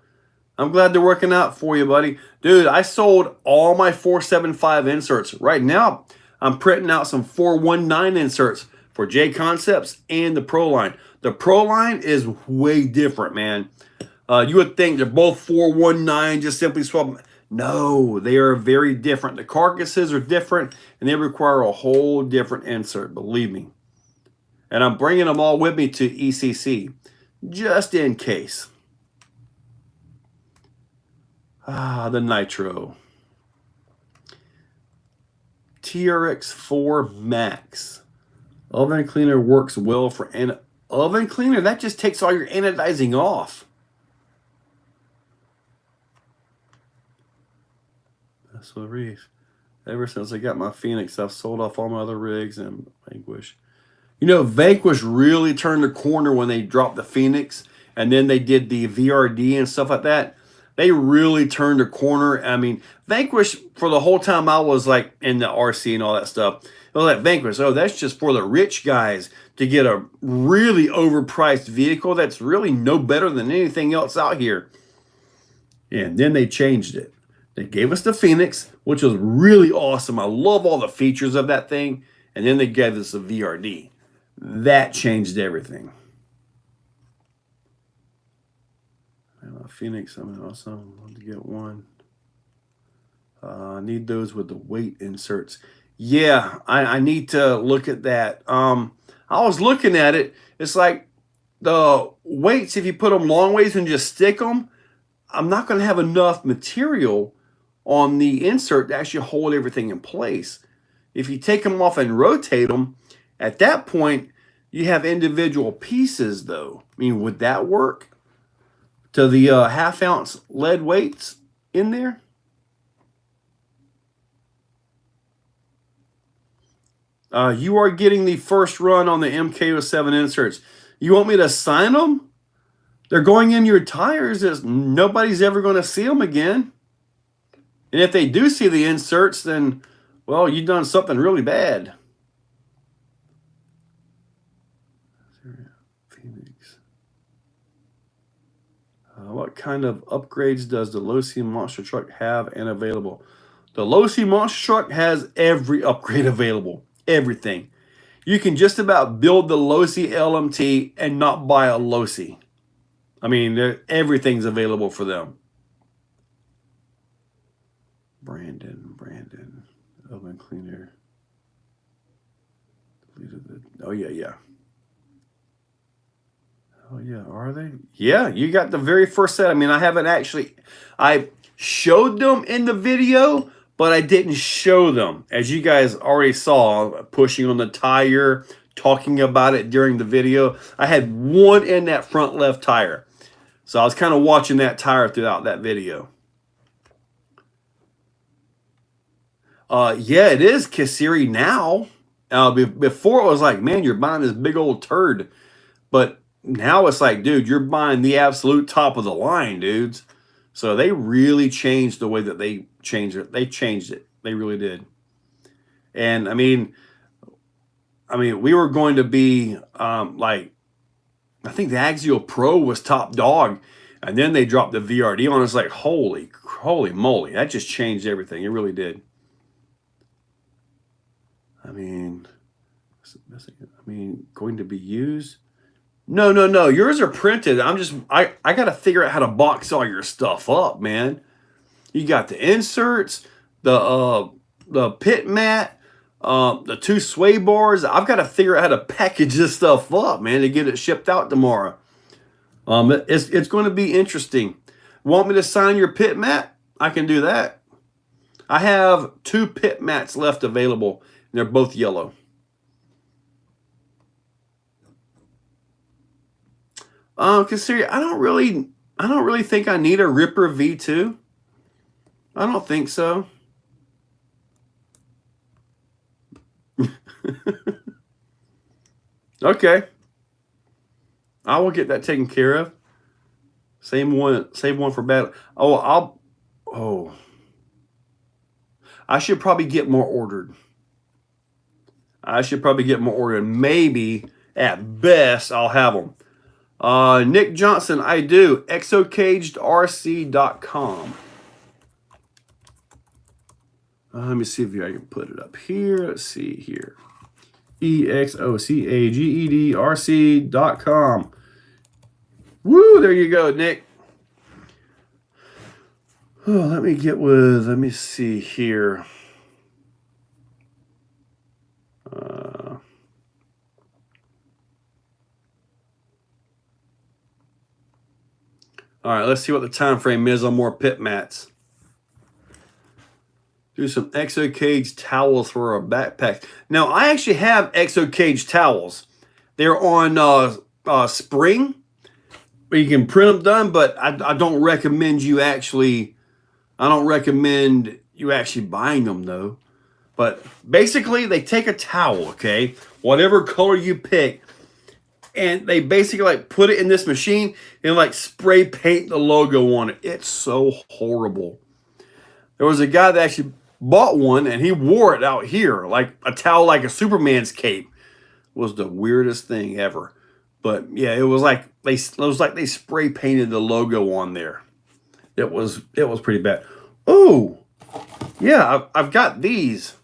I'm glad they're working out for you, buddy. Dude, I sold all my 475 inserts. Right now, I'm printing out some 419 inserts for J Concepts and the Pro line. The Pro line is way different, man. You would think they're both 419, just simply swap them. No, they are very different. The carcasses are different, and they require a whole different insert, believe me. And I'm bringing them all with me to ECC, just in case. The Nitro. TRX4 Max. Oven cleaner works well for an oven cleaner. That just takes all your anodizing off. That's what Reese. Ever since I got my Phoenix, I've sold off all my other rigs and Vanquish. You know, Vanquish really turned the corner when they dropped the Phoenix, and then they did the VRD and stuff like that. They really turned a corner. I mean, Vanquish, for the whole time I was like in the RC and all that stuff, it was like Vanquish, oh, that's just for the rich guys to get a really overpriced vehicle that's really no better than anything else out here. And then they changed it. They gave us the Phoenix, which was really awesome. I love all the features of that thing. And then they gave us the VRD. That changed everything. Phoenix, I'm awesome. I want to get one. I need those with the weight inserts. Yeah, I need to look at that. I was looking at it. It's like the weights, if you put them long ways and just stick them, I'm not going to have enough material on the insert to actually hold everything in place. If you take them off and rotate them, at that point, you have individual pieces, though. I mean, would that work? To the half-ounce lead weights in there? You are getting the first run on the MK07 inserts. You want me to sign them? They're going in your tires. Nobody's ever going to see them again. And if they do see the inserts, then, well, you've done something really bad. Phoenix. What kind of upgrades does the Low-C Monster Truck have and available? The Low-C Monster Truck has every upgrade available. Everything. You can just about build the Low-C LMT and not buy a Low-C. I mean, everything's available for them. Brandon, oven cleaner. Oh, yeah. Oh, yeah, are they? Yeah, you got the very first set. I mean, I showed them in the video, but I didn't show them. As you guys already saw, pushing on the tire, talking about it during the video. I had one in that front left tire. So I was kind of watching that tire throughout that video. Yeah, it is Kasiri now. Before it was like, man, you're buying this big old turd. But now it's like, dude, you're buying the absolute top of the line, dudes. So they really changed the way that they changed it. They changed it. They really did. And I mean, I mean, we were going to be like, I think the Axial Pro was top dog, and then they dropped the VRD on us. Like, holy moly, that just changed everything. It really did. I mean, going to be used? No. Yours are printed. I got to figure out how to box all your stuff up, man. You got the inserts, the pit mat, the 2 sway bars. I've got to figure out how to package this stuff up, man, to get it shipped out tomorrow. It's going to be interesting. Want me to sign your pit mat? I can do that. I have 2 pit mats left available, and they're both yellow. Consider, I don't really think I need a Ripper V2. I don't think so. Okay. I will get that taken care of. Same one for battle. I should probably get more ordered. Maybe at best I'll have them. Nick Johnson, I do. Exocaged RC.com. Let me see if I can put it up here. Let's see here. EXOCAGEDRC.com. Woo, there you go, Nick. Oh, let me see here. All right, let's see what the time frame is on more pit mats. Do some Exocaged towels for our backpacks. Now, I actually have Exocaged towels. They're on spring, where you can print them done, but I don't recommend you actually buying them though. But basically, they take a towel, okay, whatever color you pick, and they basically like put it in this machine and like spray paint the logo on it. It's so horrible. There was a guy that actually bought one and he wore it out here like a towel, like a Superman's cape. It was the weirdest thing ever. But yeah, it was like they spray painted the logo on there. It was pretty bad. Oh, yeah, I've got these.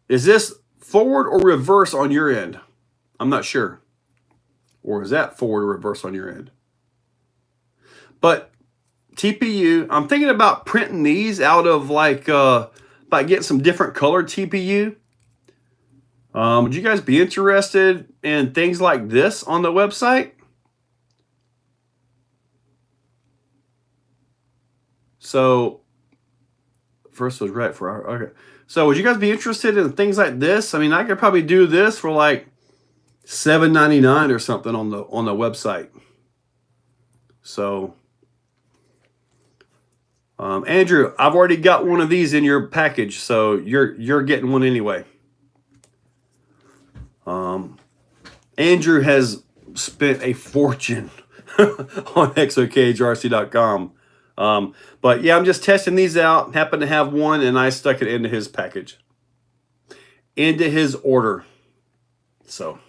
Is this forward or reverse on your end? I'm not sure. Or is that forward or reverse on your end? But TPU, I'm thinking about printing these out of like, by getting some different colored TPU. Would you guys be interested in things like this on the website? So, first was right for our, okay. So would you guys be interested in things like this? I mean, I could probably do this for like $7.99 or something on the website. So, Andrew, I've already got one of these in your package, so you're getting one anyway. Andrew has spent a fortune on ExocageRC.com. But yeah, I'm just testing these out. Happened to have one, and I stuck it into his package, into his order. So,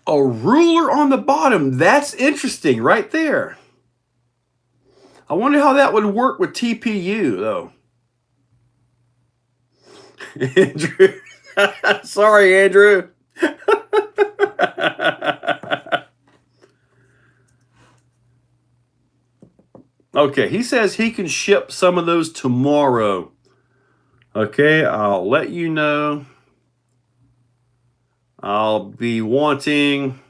a ruler on the bottom. That's interesting right there. I wonder how that would work with TPU, though. Andrew. Sorry, Andrew. Okay, he says he can ship some of those tomorrow. Okay, I'll let you know. I'll be wanting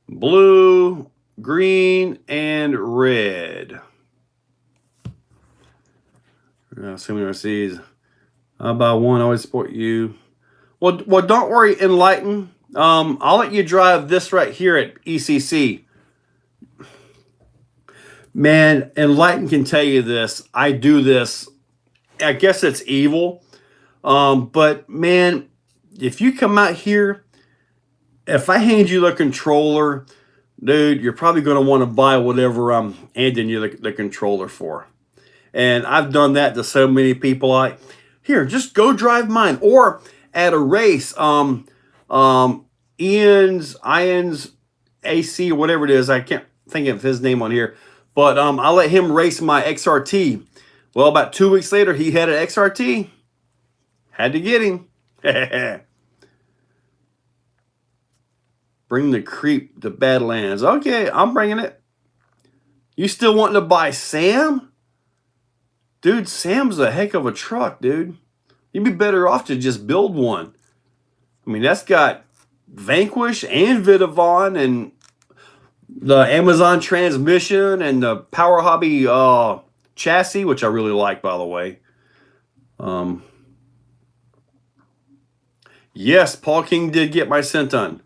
blue, green, and red. Assuming RCs. I'll buy one, always support you. Well, don't worry, Enlighten. I'll let you drive this right here at ECC. Man, Enlighten can tell you this. I do this. I guess it's evil. But man, if you come out here, if I hand you the controller, dude, you're probably going to want to buy whatever I'm handing you the controller for. And I've done that to so many people. Like, here, just go drive mine. Or at a race, Ian's AC, or whatever it is. I can't think of his name on here. But I let him race my XRT. Well, about 2 weeks later, he had an XRT. Had to get him. Bring the creep to Badlands. Okay, I'm bringing it. You still wanting to buy Sam? Dude, Sam's a heck of a truck, dude. You'd be better off to just build one. I mean, that's got Vanquish and Vitavon and the Amazon transmission and the Power Hobby chassis, which I really like, by the way. Yes, Paul King did get my Centon.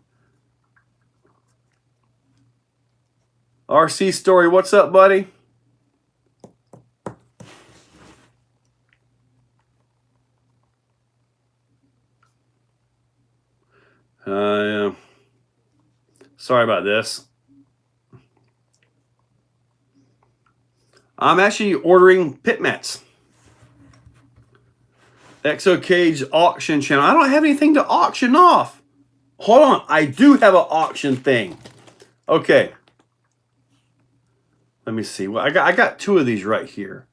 RC Story, what's up, buddy? Yeah. Sorry about this. I'm actually ordering pit mats. Exocaged auction channel. I don't have anything to auction off. Hold on. I do have an auction thing. Okay. Let me see. Well, I got two of these right here.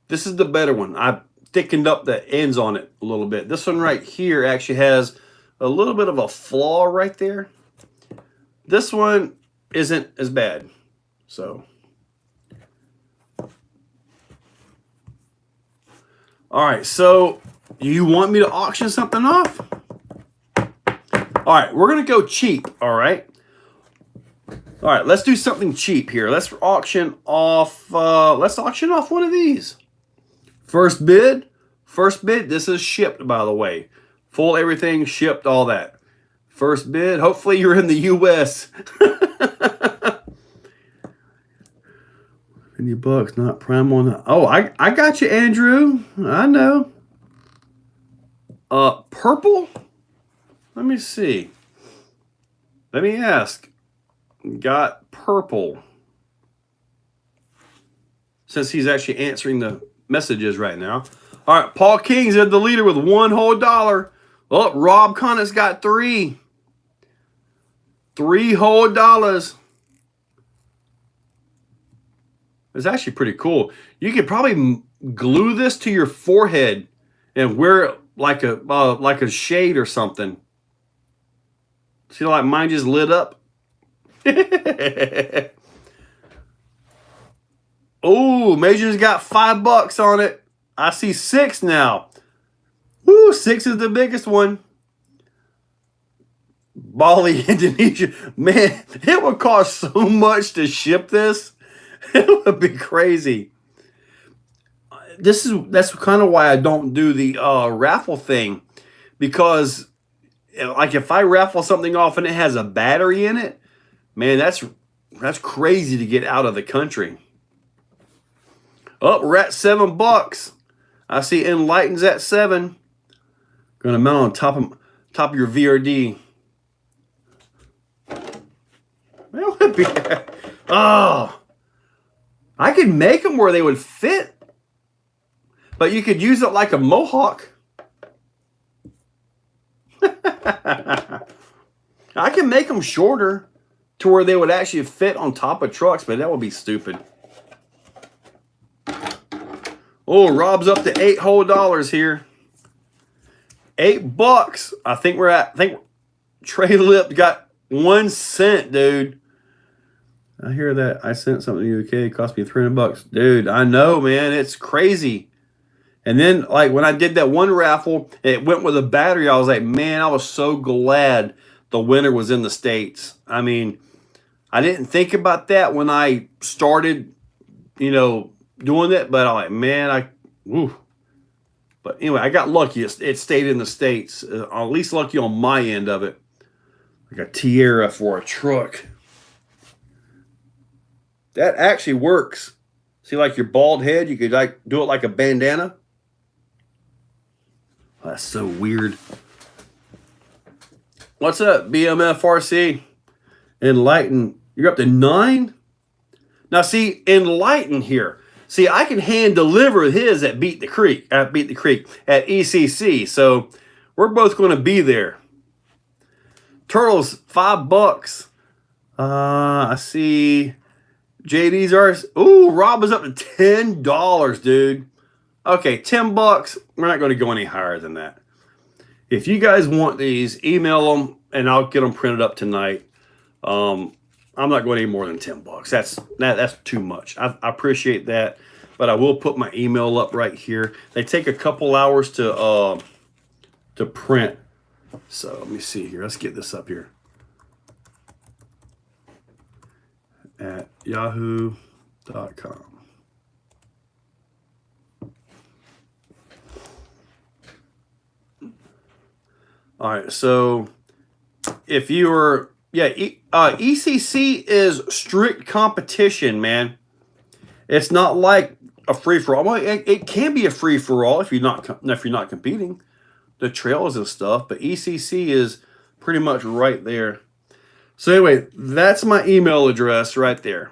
This is the better one. I thickened up the ends on it a little bit. This one right here actually has a little bit of a flaw right there. This one isn't as bad. So, all right. So, you want me to auction something off? All right, we're gonna go cheap. All right. All right, let's do something cheap here. Let's auction off. Let's auction off one of these. First bid. First bid. This is shipped, by the way. Full everything, shipped, all that. First bid. Hopefully you're in the U.S. $50, not prime on that. Oh, I got you, Andrew. I know. Purple. Let me see. Let me ask. Got purple. Since he's actually answering the messages right now. All right, Paul King's at the leader with $1 whole. Oh, Rob Connett's got $3 whole. It's actually pretty cool. You could probably glue this to your forehead and wear it like a shade or something. See, like mine just lit up. Oh, Major's got $5 on it. I see 6 now. Woo, 6 is the biggest one. Bali, Indonesia. Man, it would cost so much to ship this. It would be crazy. That's kind of why I don't do the raffle thing, because like if I raffle something off and it has a battery in it, man, that's crazy to get out of the country. Oh, we're at $7. I see Enlighten's at 7. Gonna mount on top of your VRD. That would be. Oh, I could make them where they would fit, but you could use it like a mohawk. I can make them shorter to where they would actually fit on top of trucks, but that would be stupid. Oh, Rob's up to $8 whole here. $8. I think Trey Lip got 1 cent, dude. I hear that. I sent something to the UK. It cost me $300. Dude, I know, man. It's crazy. And then, like, when I did that one raffle, it went with a battery. I was like, man, I was so glad the winner was in the States. I mean, I didn't think about that when I started, doing it. But I'm like, man, But anyway, I got lucky. It stayed in the States. At least lucky on my end of it. Like a tiara for a truck. That actually works. See, like your bald head, you could like do it like a bandana. Oh, that's so weird. What's up, BMF RC? Enlighten. You're up to 9? Now see, Enlighten here. See, I can hand deliver his at Beat the Creek at ECC. So we're both going to be there. Turtles, $5. I see JD's RC. Ooh, Rob is up to $10, dude. Okay, $10. We're not going to go any higher than that. If you guys want these, email them and I'll get them printed up tonight. I'm not going any more than $10. That's too much. I appreciate that, but I will put my email up right here. They take a couple hours to print. So let me see here. Let's get this up here at yahoo.com. All right, so if you were, ECC is strict competition, man. It's not like a free for all. Well, it can be a free for all if you're not competing, the trails and stuff. But ECC is pretty much right there. So anyway, that's my email address right there.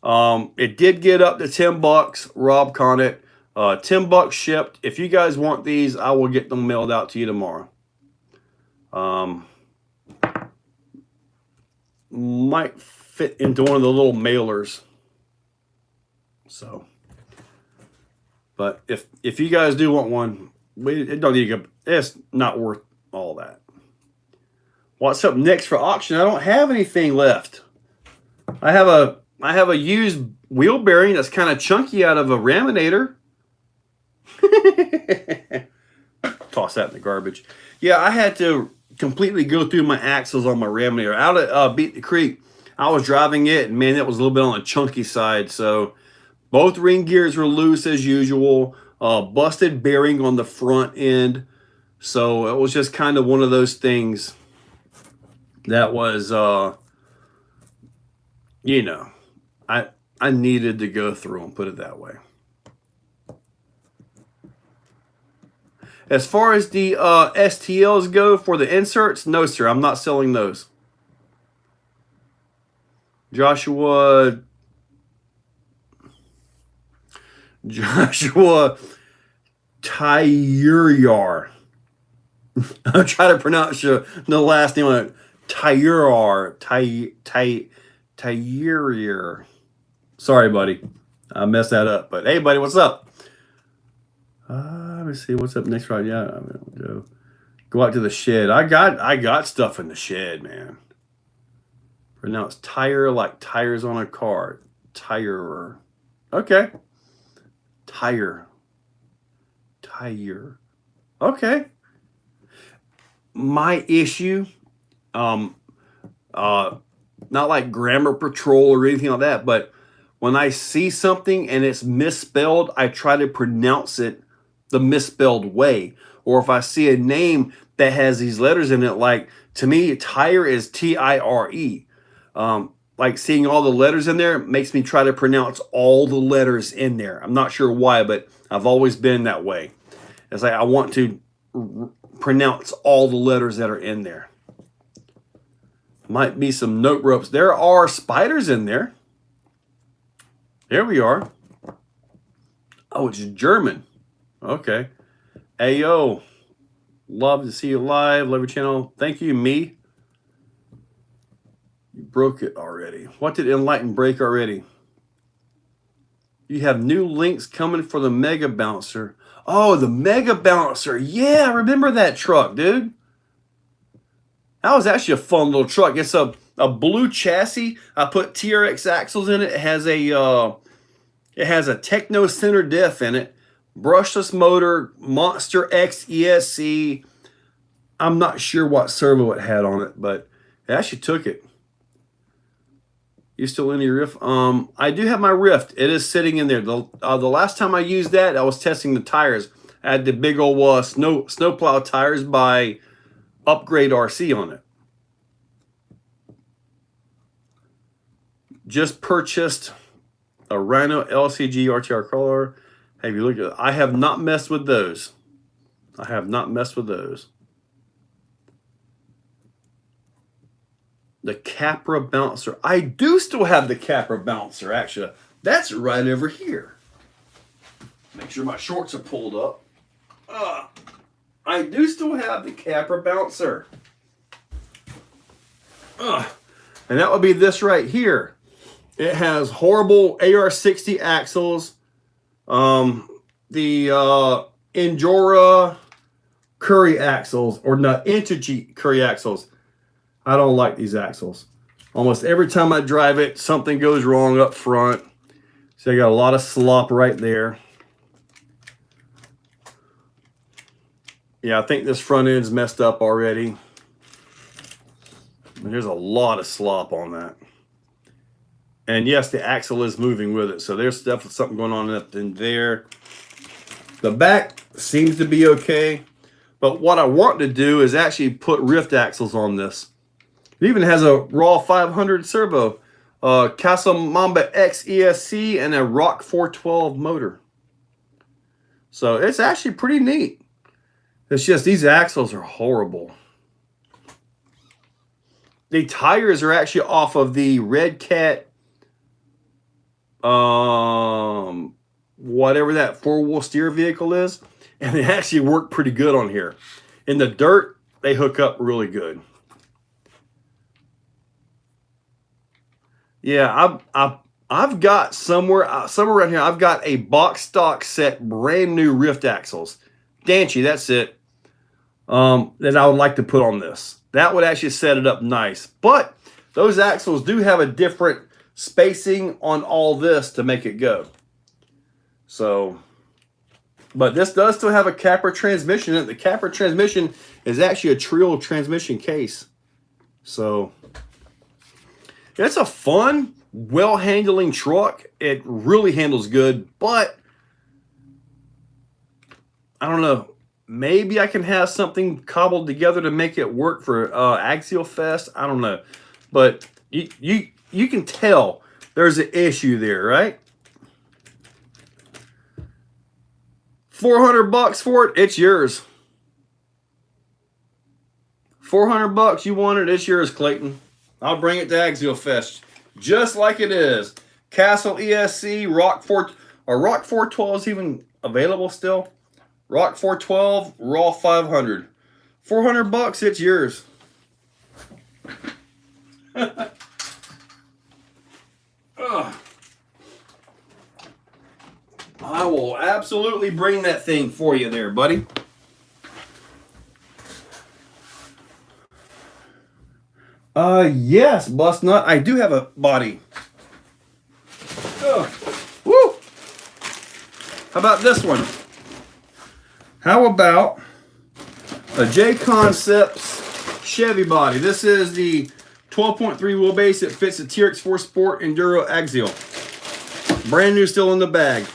It did get up to $10. Rob caught it. $10 shipped. If you guys want these, I will get them mailed out to you tomorrow. Might fit into one of the little mailers. So, but if you guys do want one, it don't need to go, it's not worth all that. What's up next for auction? I don't have anything left. I have a used wheel bearing that's kind of chunky out of a Raminator. Toss that in the garbage. Yeah, I had to completely go through my axles on my Raminator. Out at Beat the Creek, I was driving it, and man, it was a little bit on the chunky side. So both ring gears were loose as usual. Busted bearing on the front end. So it was just kind of one of those things that was, you know, I needed to go through and put it that way. As far as the STLs go for the inserts, no, sir. I'm not selling those. Joshua Tyuryar. I'm trying to pronounce the last name on it. Tyuryar. Sorry, buddy. I messed that up. But hey, buddy, what's up? Let me see what's up next. Right, yeah, I'm gonna go out to the shed. I got stuff in the shed, man. Pronounced tire like tires on a car. Tire. Okay. Tire. Okay. My issue, not like grammar patrol or anything like that, but when I see something and it's misspelled, I try to pronounce it the misspelled way. Or if I see a name that has these letters in it, like to me, tire is T-I-R-E. Like seeing all the letters in there makes me try to pronounce all the letters in there. I'm not sure why, but I've always been that way. It's like I want to pronounce all the letters that are in there. Might be some note ropes. There are spiders in there. There we are. Oh, it's German. Okay. Ayo. Love to see you live. Love your channel. Thank you, me. You broke it already. What did Enlighten break already? You have new links coming for the Mega Bouncer. Oh, the Mega Bouncer. Yeah, I remember that truck, dude. That was actually a fun little truck. It's a blue chassis. I put TRX axles in it. It has a Techno Center diff in it. Brushless motor, Monster X ESC. I'm not sure what servo it had on it, but it actually took it. You still in your Rift? I do have my Rift. It is sitting in there. The last time I used that, I was testing the tires. I had the big old snowplow tires by Upgrade RC on it. Just purchased a Rhino LCG RTR crawler. Have you looked at it? I have not messed with those. I have not messed with those. The Capra Bouncer. I do still have the Capra Bouncer, actually. That's right over here. Make sure my shorts are pulled up. I do still have the capper bouncer. And that would be this right here. It has horrible AR60 axles. The Endura Curry axles, or not, Integy Curry axles. I don't like these axles. Almost every time I drive it, something goes wrong up front. So I got a lot of slop right there. Yeah, I think this front end's messed up already. There's a lot of slop on that. And yes, the axle is moving with it. So there's definitely something going on up in there. The back seems to be okay. But what I want to do is actually put rift axles on this. It even has a raw 500 servo, Casa Mamba X ESC, and a Rock 412 motor. So it's actually pretty neat. It's just these axles are horrible. The tires are actually off of the Red Cat, whatever that four-wheel steer vehicle is, and they actually work pretty good on here. In the dirt, they hook up really good. Yeah, I've got somewhere around here. I've got a box stock set, brand new rift axles. Danchi, that's it. That I would like to put on this. That would actually set it up nice. But those axles do have a different spacing on all this to make it go. So, but this does still have a capper transmission in it. The capper transmission is actually a Trill transmission case. So, it's a fun, well-handling truck. It really handles good, but I don't know. Maybe I can have something cobbled together to make it work for Axial Fest. I don't know. But you can tell there's an issue there, right? $400 for it, it's yours. $400, you want it, it's yours, Clayton. I'll bring it to Axial Fest just like it is. Castle ESC, Rock 412 is even available still. Rock 412, Raw 500. $400, it's yours. I will absolutely bring that thing for you there, buddy. Yes, bust nut. I do have a body. Woo! How about this one? How about a J Concepts Chevy body? This is the 12.3 wheelbase. It fits the TRX4 Sport Enduro Axial. Brand new, still in the bag.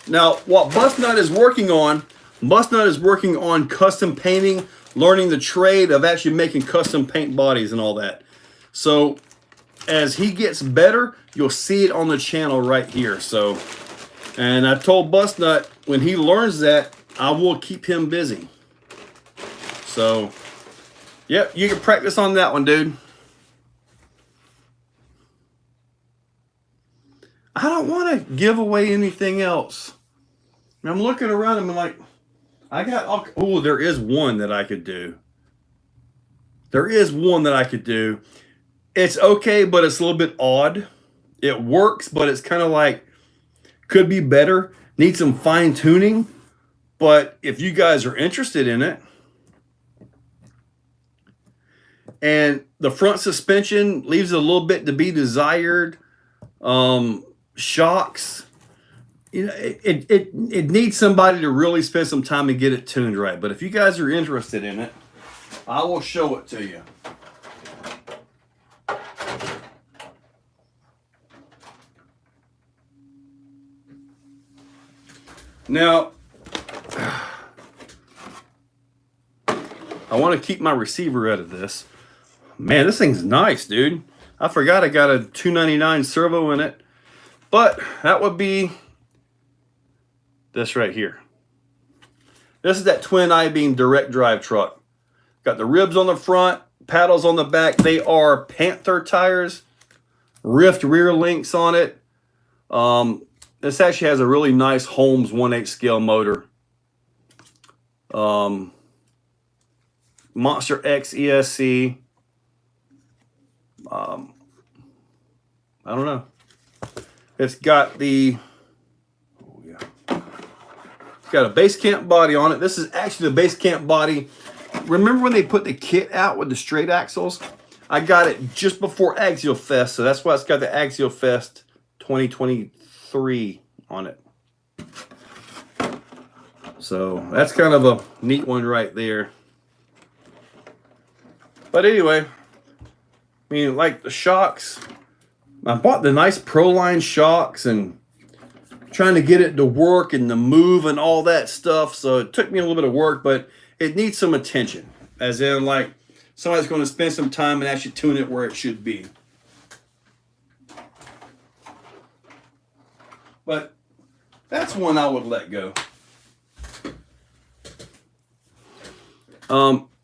Now, what Bustnut is working on, Bustnut is working on custom painting, learning the trade of actually making custom paint bodies and all that. So, as he gets better, you'll see it on the channel right here. So, and I told Bustnut, when he learns that, I will keep him busy. So, yep, you can practice on that one, dude. I don't want to give away anything else. I'm looking around and I'm like, I got all, oh, there is one that I could do. There is one that I could do. It's okay, but it's a little bit odd. It works, but it's kind of like, could be better. Needs some fine tuning. But if you guys are interested in it, and the front suspension leaves a little bit to be desired, shocks, you know, it needs somebody to really spend some time and get it tuned right. But if you guys are interested in it, I will show it to you. Now, I want to keep my receiver out of this. Man, this thing's nice, dude. I forgot I got a 299 servo in it. But that would be this right here. This is that twin I-beam direct drive truck. Got the ribs on the front, paddles on the back. They are Panther tires, Rift rear links on it. this actually has a really nice Holmes 1/8 scale motor. Monster X ESC. I don't know. It's got the, oh yeah, it's got a base camp body on it. This is actually the base camp body. Remember when they put the kit out with the straight axles? I got it just before Axial Fest, so that's why it's got the Axial Fest 2023 on it. So that's kind of a neat one right there. But anyway, I mean, like the shocks, I bought the nice Proline shocks and trying to get it to work and to move and all that stuff. So it took me a little bit of work, but it needs some attention. As in, like, somebody's going to spend some time and actually tune it where it should be. But that's one I would let go.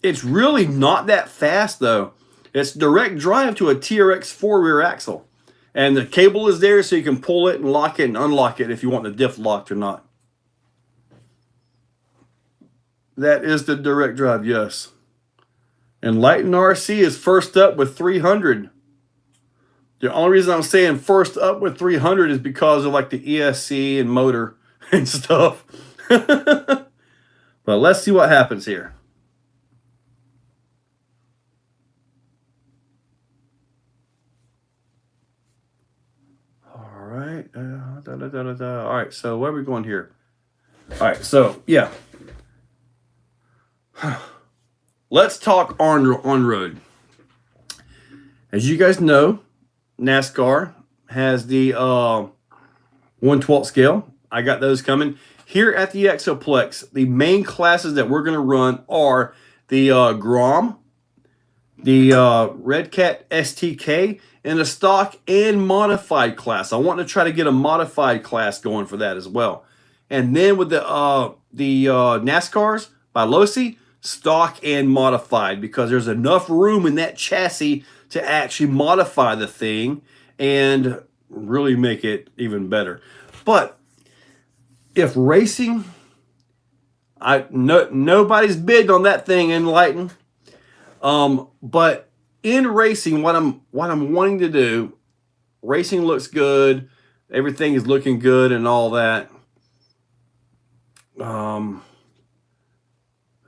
It's really not that fast, though. It's direct drive to a TRX 4 rear axle. And the cable is there so you can pull it and lock it and unlock it if you want the diff locked or not. That is the direct drive, yes. And Lighten RC is first up with 300. The only reason I'm saying first up with 300 is because of like the ESC and motor and stuff. But let's see what happens here. All right. All right, so where are we going here? All right, so yeah. Let's talk on-road. As you guys know, NASCAR has the 1/12 scale. I got those coming. Here at the Exoplex, the main classes that we're going to run are the Grom, the Red Cat STK, and a stock and modified class. I want to try to get a modified class going for that as well. And then with the NASCARs by Losi, stock and modified, because there's enough room in that chassis to actually modify the thing and really make it even better. But if racing, nobody's big on that thing in Lighten. But in racing, what I'm wanting to do, racing looks good, everything is looking good and all that. The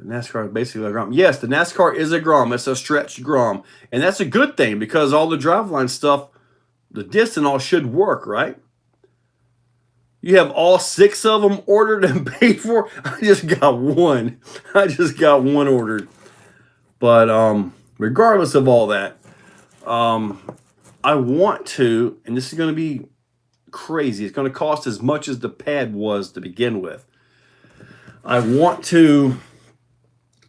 NASCAR is basically a Grom. Yes, the NASCAR is a Grom. It's a stretched Grom. And that's a good thing because all the driveline stuff, the disc and all should work, right? You have all 6 of them ordered and paid for. I just got one. I just got one ordered. But regardless of all that, I want to, and this is going to be crazy. It's going to cost as much as the pad was to begin with. I want to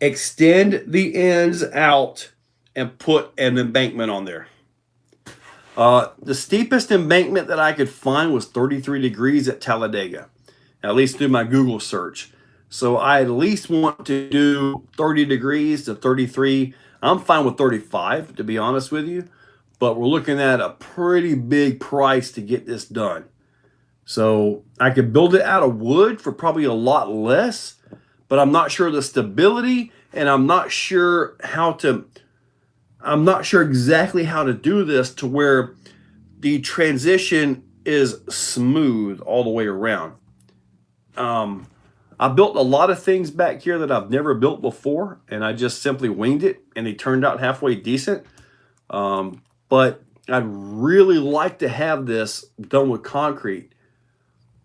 extend the ends out and put an embankment on there. The steepest embankment that I could find was 33 degrees at Talladega, at least through my Google search. So I at least want to do 30 degrees to 33. I'm fine with 35, to be honest with you, but we're looking at a pretty big price to get this done. So I could build it out of wood for probably a lot less, but I'm not sure the stability, and I'm not sure exactly how to do this to where the transition is smooth all the way around. I built a lot of things back here that I've never built before, and I just simply winged it, and they turned out halfway decent. But I'd really like to have this done with concrete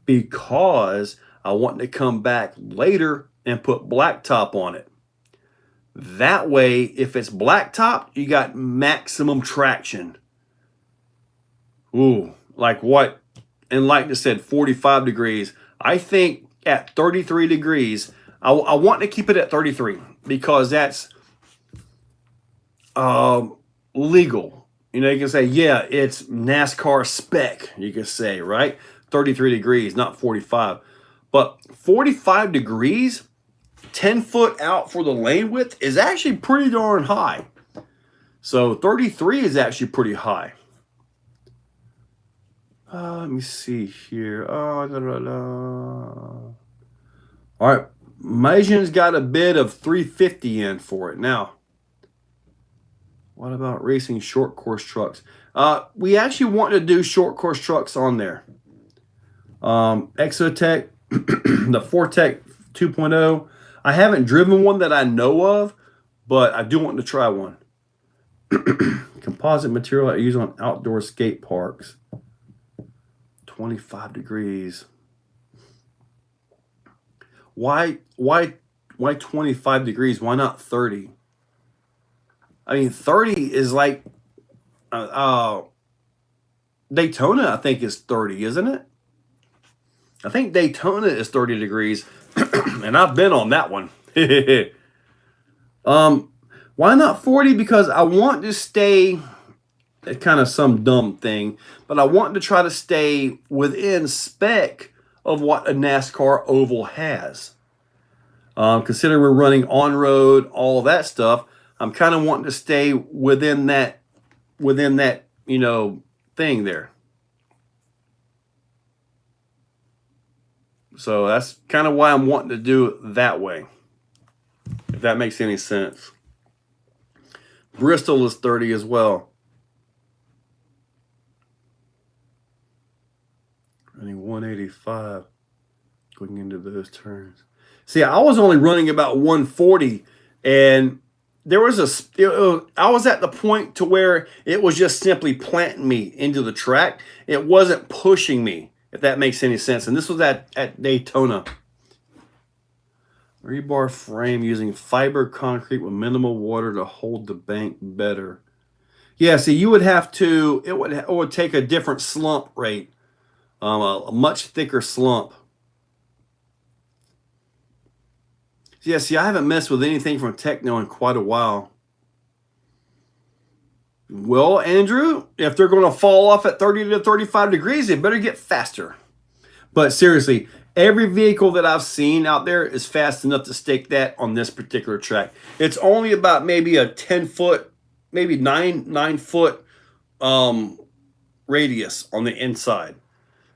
because I want to come back later and put blacktop on it. That way, if it's blacktop, you got maximum traction. Ooh, like what Enlightened said, 45 degrees. I think at 33 degrees, I want to keep it at 33 because that's legal. You know, you can say, yeah, it's NASCAR spec, you can say, right? 33 degrees, not 45. But 45 degrees, 10 foot out for the lane width is actually pretty darn high. So 33 is actually pretty high. Let me see here. All right, Majian's got a bid of 350 in for it. Now, what about racing short course trucks? We actually want to do short course trucks on there. Exotech, the Fortec 2.0. I haven't driven one that I know of, but I do want to try one. Composite material I use on outdoor skate parks. 25 degrees. Why 25 degrees? Why not 30? I mean, 30 is like Daytona, I think, is 30, isn't it? I think Daytona is 30 degrees, and I've been on that one. Why not 40? Because I want to stay, kind of some dumb thing, but I want to try to stay within spec of what a NASCAR oval has. Considering we're running on-road, all of that stuff, I'm kind of wanting to stay within that, you know, thing there. So that's kind of why I'm wanting to do it that way, if that makes any sense. Bristol is 30 as well. Running 185, going into those turns. See, I was only running about 140, and there was I was at the point to where it was just simply planting me into the track. It wasn't pushing me, if that makes any sense. And this was at Daytona. Rebar frame using fiber concrete with minimal water to hold the bank better. Yeah, see, you would have to, it would take a different slump rate, a much thicker slump. Yeah, see, I haven't messed with anything from Techno in quite a while. Well, Andrew, if they're going to fall off at 30 to 35 degrees, they better get faster. But seriously, every vehicle that I've seen out there is fast enough to stake that on this particular track. It's only about maybe a 10-foot, maybe 9-foot radius on the inside.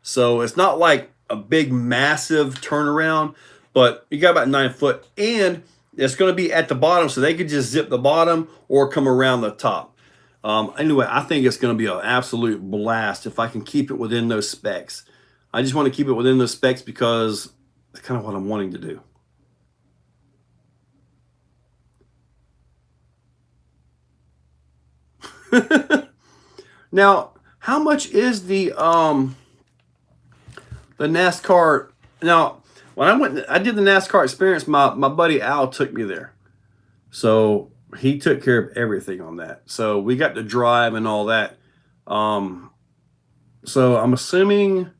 So it's not like a big, massive turnaround, but you got about 9 foot, and it's going to be at the bottom, so they could just zip the bottom or come around the top. Anyway, I think it's going to be an absolute blast if I can keep it within those specs. I just want to keep it within those specs because that's kind of what I'm wanting to do. Now, how much is the NASCAR? Now, when I did the NASCAR experience, my buddy Al took me there. So he took care of everything on that. So we got to drive and all that. So I'm assuming,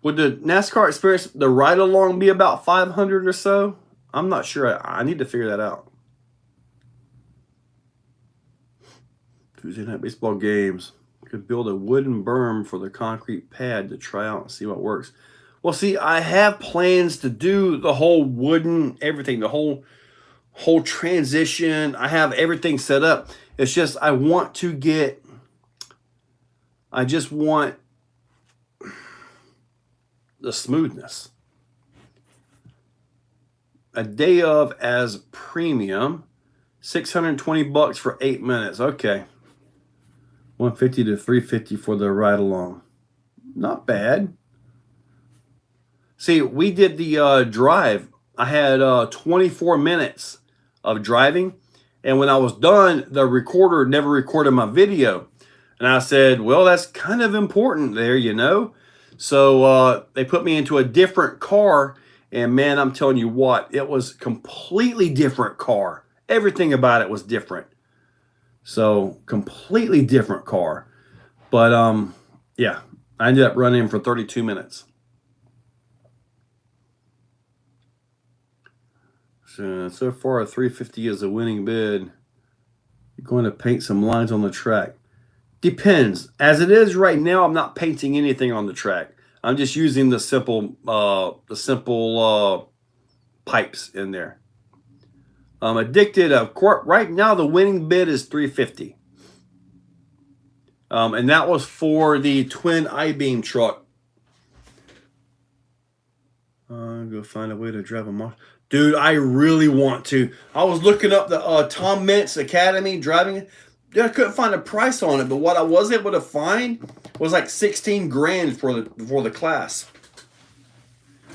would the NASCAR experience, the ride along, be about 500 or so? I'm not sure. I need to figure that out. Tuesday night baseball games. Could build a wooden berm for the concrete pad to try out and see what works. Well, see, I have plans to do the whole wooden everything, the whole transition. I have everything set up. It's just I just want the smoothness. A day of as premium, $620 for 8 minutes. Okay. 150 to 350 for the ride along. Not bad. See, we did the drive. I had 24 minutes of driving, and when I was done, the recorder never recorded my video. And I said, well, that's kind of important there, you know. So they put me into a different car, and man, I'm telling you what, it was a completely different car. Everything about it was different. So completely different car. But yeah, I ended up running for 32 minutes. So far, a 350 is a winning bid. You're going to paint some lines on the track. Depends. As it is right now, I'm not painting anything on the track. I'm just using the simple pipes in there. Addicted. Right now, the winning bid is 350. And that was for the twin I-beam truck. Go find a way to drive a monster. Dude, I really want to. I was looking up the Tom Mintz Academy driving. Dude, I couldn't find a price on it, but what I was able to find was like 16 grand for the class.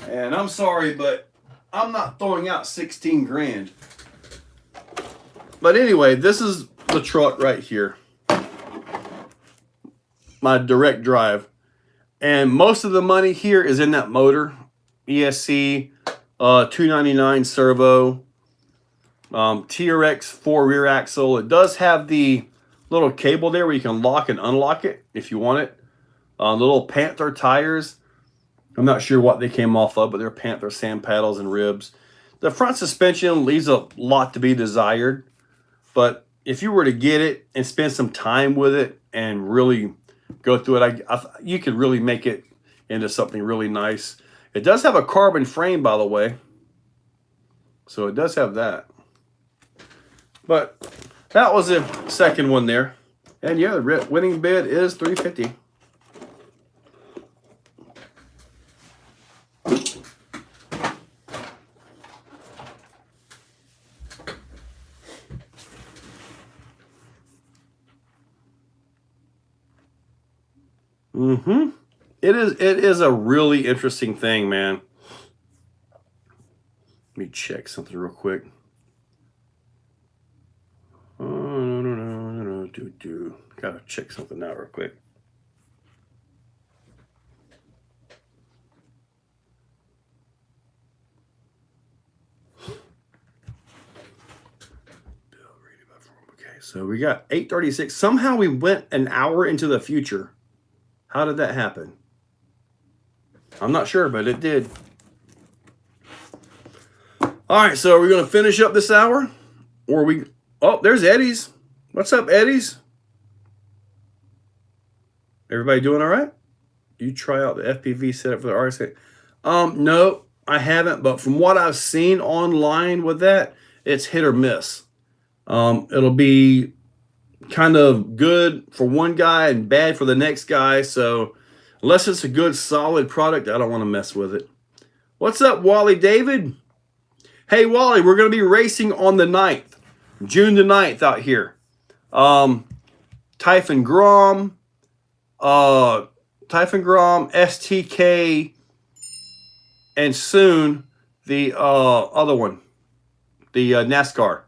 And I'm sorry, but I'm not throwing out 16 grand. But anyway, this is the truck right here. My direct drive. And most of the money here is in that motor. ESC 299 servo. TRX 4 rear axle. It does have the little cable there where you can lock and unlock it if you want it. The little Panther tires. I'm not sure what they came off of, but they're Panther sand paddles and ribs. The front suspension leaves a lot to be desired, but if you were to get it and spend some time with it and really go through it, you could really make it into something really nice. It does have a carbon frame, by the way, so it does have that. But that was the second one there, and yeah, the winning bid is $350. It is a really interesting thing, man. Let me check something real quick. Gotta check something out real quick. Okay, so we got 8:36. Somehow we went an hour into the future. How did that happen? I'm not sure, but it did. All right, so are we going to finish up this hour? Or we... Oh, there's Eddie's. What's up, Eddie's? Everybody doing all right? You try out the FPV setup for the RC? No, I haven't. But from what I've seen online with that, it's hit or miss. It'll be kind of good for one guy and bad for the next guy. So unless it's a good, solid product, I don't want to mess with it. What's up, Wally David? Hey, Wally, we're going to be racing on the 9th, June the 9th out here. Typhon Grom, STK, and soon the other one, the NASCAR.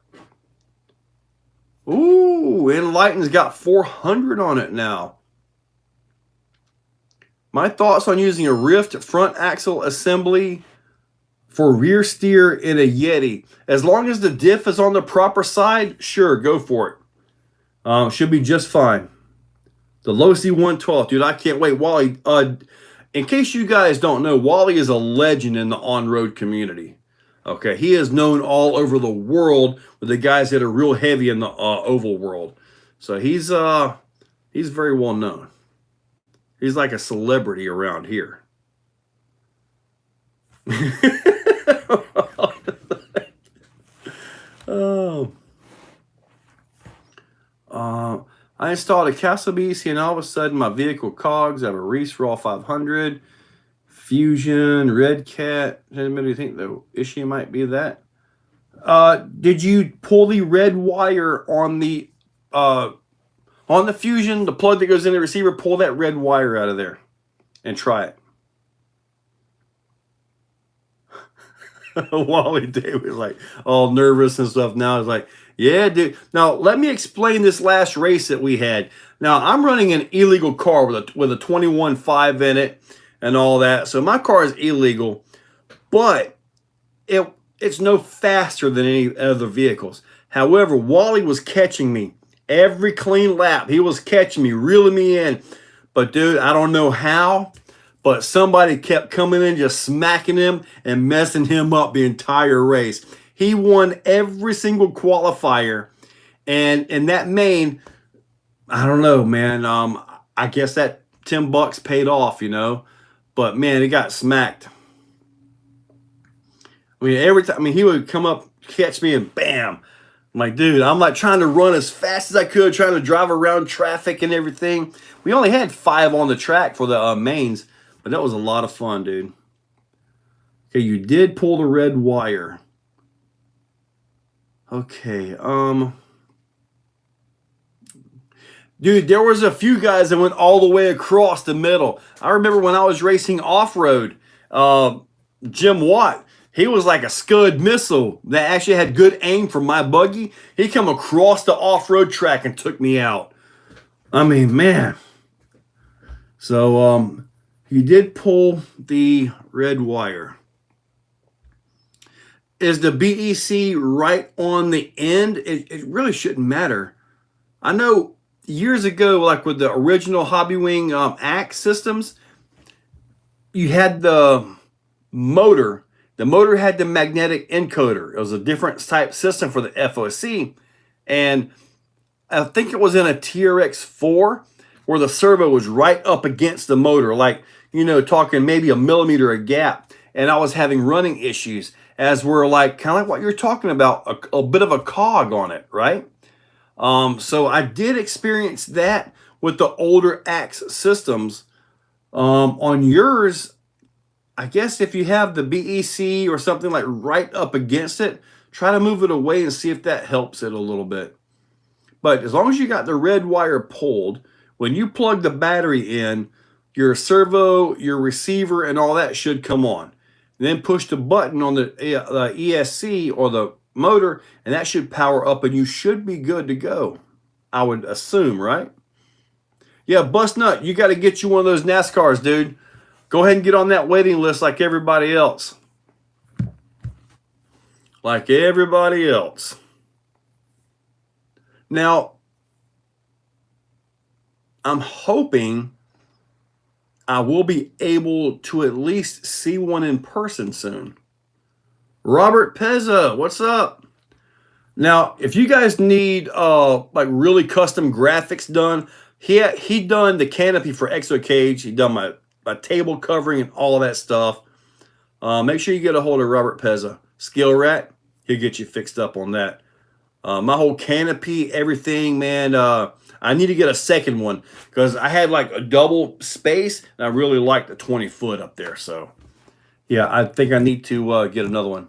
Ooh, Enlighten's got 400 on it now. My thoughts on using a Rift front axle assembly for rear steer in a Yeti. As long as the diff is on the proper side, sure, go for it. Should be just fine. The Losi 112, dude, I can't wait. Wally, in case you guys don't know, Wally is a legend in the on-road community. Okay, he is known all over the world with the guys that are real heavy in the oval world. So he's very well known. He's like a celebrity around here. Oh. I installed a Castle BC and all of a sudden my vehicle cogs. I have a Reese Raw 500. Fusion, Red Cat. Anybody think the issue might be that? Did you pull the red wire on the Fusion, the plug that goes in the receiver? Pull that red wire out of there and try it. Wally Day was like all nervous and stuff. Now he's like, yeah, dude. Now let me explain this last race that we had. Now I'm running an illegal car with a 21.5 in it and all that. So my car is illegal, but it's no faster than any other vehicles. However, Wally was catching me every clean lap. He was catching me, reeling me in. But dude, I don't know how, but somebody kept coming in, just smacking him and messing him up the entire race. He won every single qualifier. And in that main, I don't know, man. I guess that $10 paid off, you know. But man, it got smacked. I mean, every time, he would come up, catch me, and bam, I'm like, dude, I'm like trying to run as fast as I could, trying to drive around traffic and everything. We only had 5 on the track for the mains, but that was a lot of fun, dude. Okay, you did pull the red wire. Okay, dude, there was a few guys that went all the way across the middle. I remember when I was racing off-road, Jim Watt, he was like a Scud missile that actually had good aim for my buggy. He come across the off-road track and took me out. I mean, man. So, he did pull the red wire. Is the BEC right on the end? It really shouldn't matter. I know years ago, like with the original Hobbywing Axe systems, you had the motor. The motor had the magnetic encoder. It was a different type system for the FOC. And I think it was in a TRX4 where the servo was right up against the motor, like, you know, talking maybe a millimeter a gap. And I was having running issues as we're like, kind of like what you're talking about, a bit of a cog on it, right? So I did experience that with the older Axe systems. On yours, I guess if you have the BEC or something like right up against it, try to move it away and see if that helps it a little bit. But as long as you got the red wire pulled, when you plug the battery in, your servo, your receiver, and all that should come on. And then push the button on the ESC or the motor, and that should power up, and you should be good to go. I would assume, right? Yeah, Bust Nut, you got to get you one of those NASCARs, dude. Go ahead and get on that waiting list like everybody else. Like everybody else. Now, I'm hoping I will be able to at least see one in person soon. Robert Pezza, what's up? Now, if you guys need like really custom graphics done, he done the canopy for Exocaged. He done my table covering and all of that stuff. Make sure you get a hold of Robert Pezza. Skill Rat, he'll get you fixed up on that. My whole canopy, everything, man. I need to get a second one because I had like a double space and I really like the 20-foot up there. So, yeah, I think I need to get another one.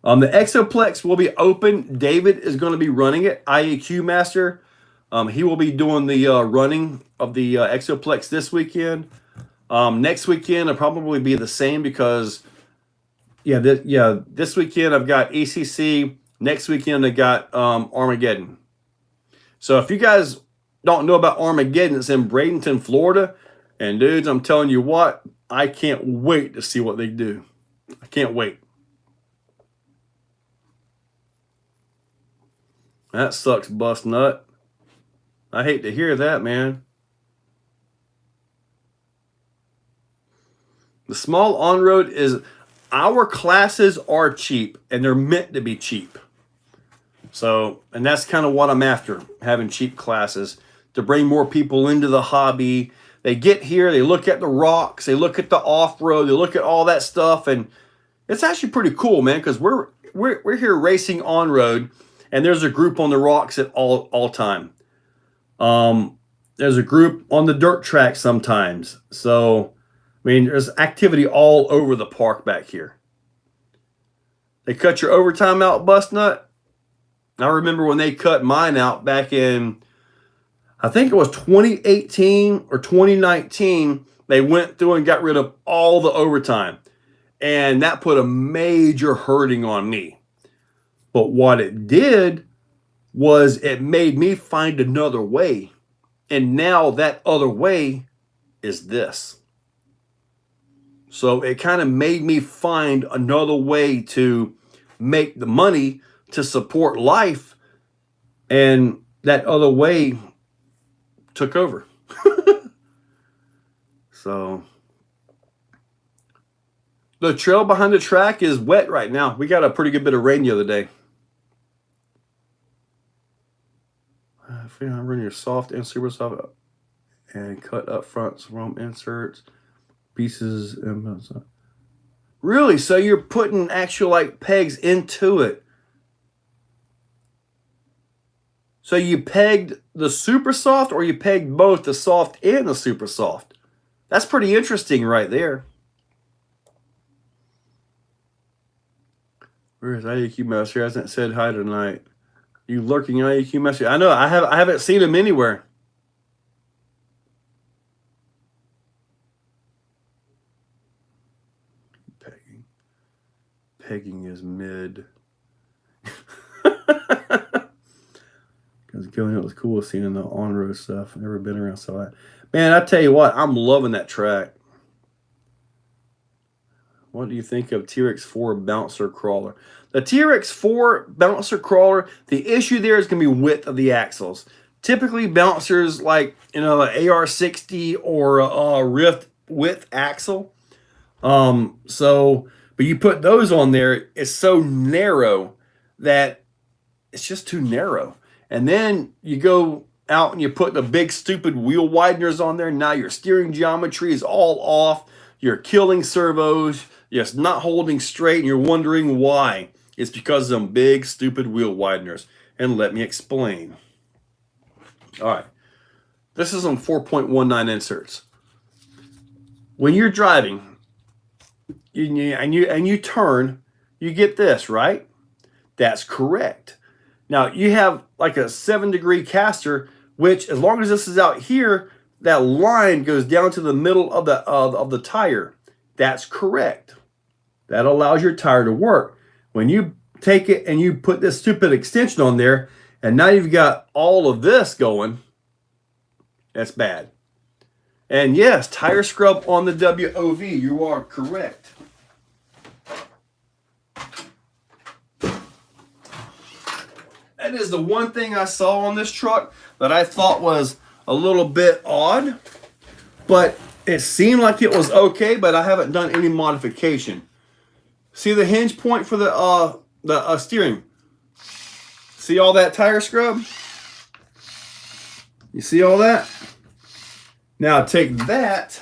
The Exoplex will be open. David is going to be running it. IEQ Master. He will be doing the running of the Exoplex this weekend. Next weekend will probably be the same because, this weekend I've got ECC. Next weekend I got Armageddon. So if you guys don't know about Armageddon, it's in Bradenton, Florida. And dudes, I'm telling you what, I can't wait to see what they do. I can't wait. That sucks, Bust Nut. I hate to hear that, man. The small on-road is, our classes are cheap, and they're meant to be cheap. So, and that's kind of what I'm after, having cheap classes to bring more people into the hobby. They get here, they look at the rocks, they look at the off-road, they look at all that stuff, and it's actually pretty cool, man, because we're here racing on-road, and there's a group on the rocks at all time. There's a group on the dirt track sometimes. So, I mean, there's activity all over the park back here. They cut your overtime out, Bust Nut. I remember when they cut mine out back in, I think it was 2018 or 2019, they went through and got rid of all the overtime. And that put a major hurting on me. But what it did was it made me find another way. And now that other way is this. So it kind of made me find another way to make the money to support life. And that other way took over. So the trail behind the track is wet right now. We got a pretty good bit of rain the other day. Run your soft and super soft and cut up front from inserts pieces and really, so you're putting actual like pegs into it. So you pegged the super soft, or you pegged both the soft and the super soft? That's pretty interesting right there. Where is IAQ Master? Hasn't said hi tonight. You lurking IAQ Master? I know, I haven't seen him anywhere. Pegging is mid. Because going out was cool seeing the on-road stuff. I've never been around so that. Man, I tell you what, I'm loving that track. What do you think of T-Rex 4 bouncer crawler? The T-Rex 4 bouncer crawler, the issue there is going to be width of the axles. Typically, bouncers like, you know, an AR60 or a Rift width axle. But you put those on there, it's so narrow that it's just too narrow. And then you go out and you put the big stupid wheel wideners on there. Now your steering geometry is all off. You're killing servos. You're not holding straight, and you're wondering why. It's because of them big stupid wheel wideners. And let me explain. All right. This is on 4.19 inserts. When you're driving and you turn, you get this, right? That's correct. Now you have like a 7-degree caster, which as long as this is out here, that line goes down to the middle of the tire. That's correct. That allows your tire to work. When you take it and you put this stupid extension on there, and now you've got all of this going, that's bad. And yes, tire scrub on the WOV, you are correct. That is the one thing I saw on this truck that I thought was a little bit odd, but it seemed like it was okay, but I haven't done any modification. See the hinge point for the steering? See all that tire scrub? You see all that? Now take that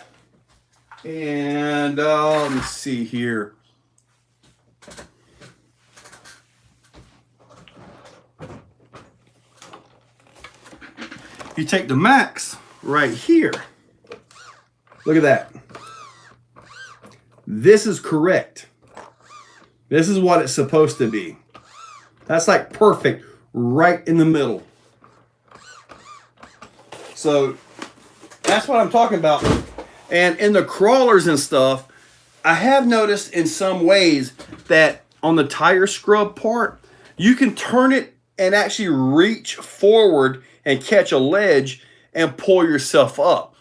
and let me see here. You take the max right here. Look at that. This is correct. This is what it's supposed to be. That's like perfect right in the middle. So that's what I'm talking about. And in the crawlers and stuff, I have noticed in some ways that on the tire scrub part, you can turn it and actually reach forward and catch a ledge and pull yourself up.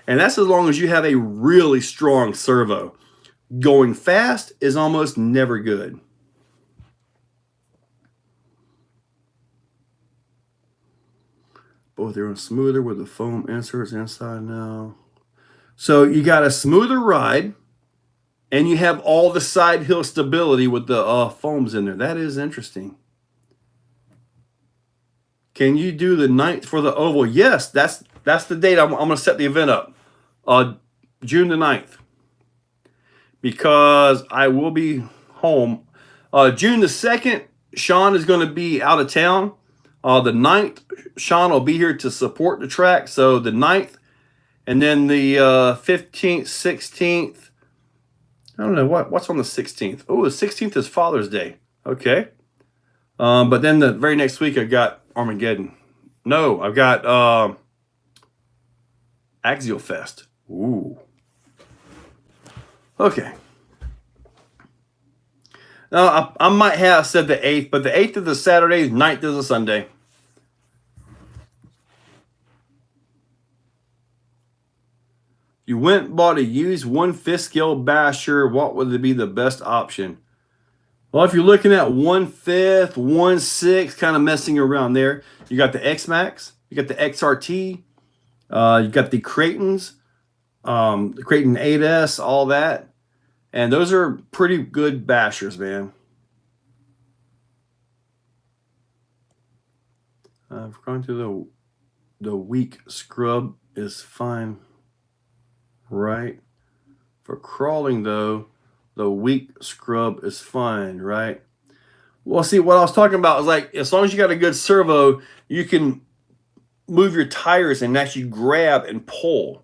And that's as long as you have a really strong servo. Going fast is almost never good. Both are smoother with the foam inserts inside now. So you got a smoother ride, and you have all the side hill stability with the foams in there. That is interesting. Can you do the 9th for the oval? Yes, that's the date I'm going to set the event up. June the 9th. Because I will be home. June the 2nd, Sean is going to be out of town. The 9th, Sean will be here to support the track. So the 9th, and then the 15th, 16th. I don't know what's on the 16th. Oh, the 16th is Father's Day. Okay. But then the very next week, I've got Armageddon. No, I've got Axial Fest. Ooh. Okay. Now, I might have said the 8th, but the 8th is a Saturday, 9th is a Sunday. You went and bought a used 1/5 scale basher. What would be the best option? Well, if you're looking at 1/5, 1/6, kind of messing around there, you got the X-Max, you got the XRT, you got the Creightons, the Creighton 8S, all that. And those are pretty good bashers, man. I've gone to the weak scrub is fine, right? For crawling though, the weak scrub is fine, right? Well, see, what I was talking about is like, as long as you got a good servo, you can move your tires and actually grab and pull.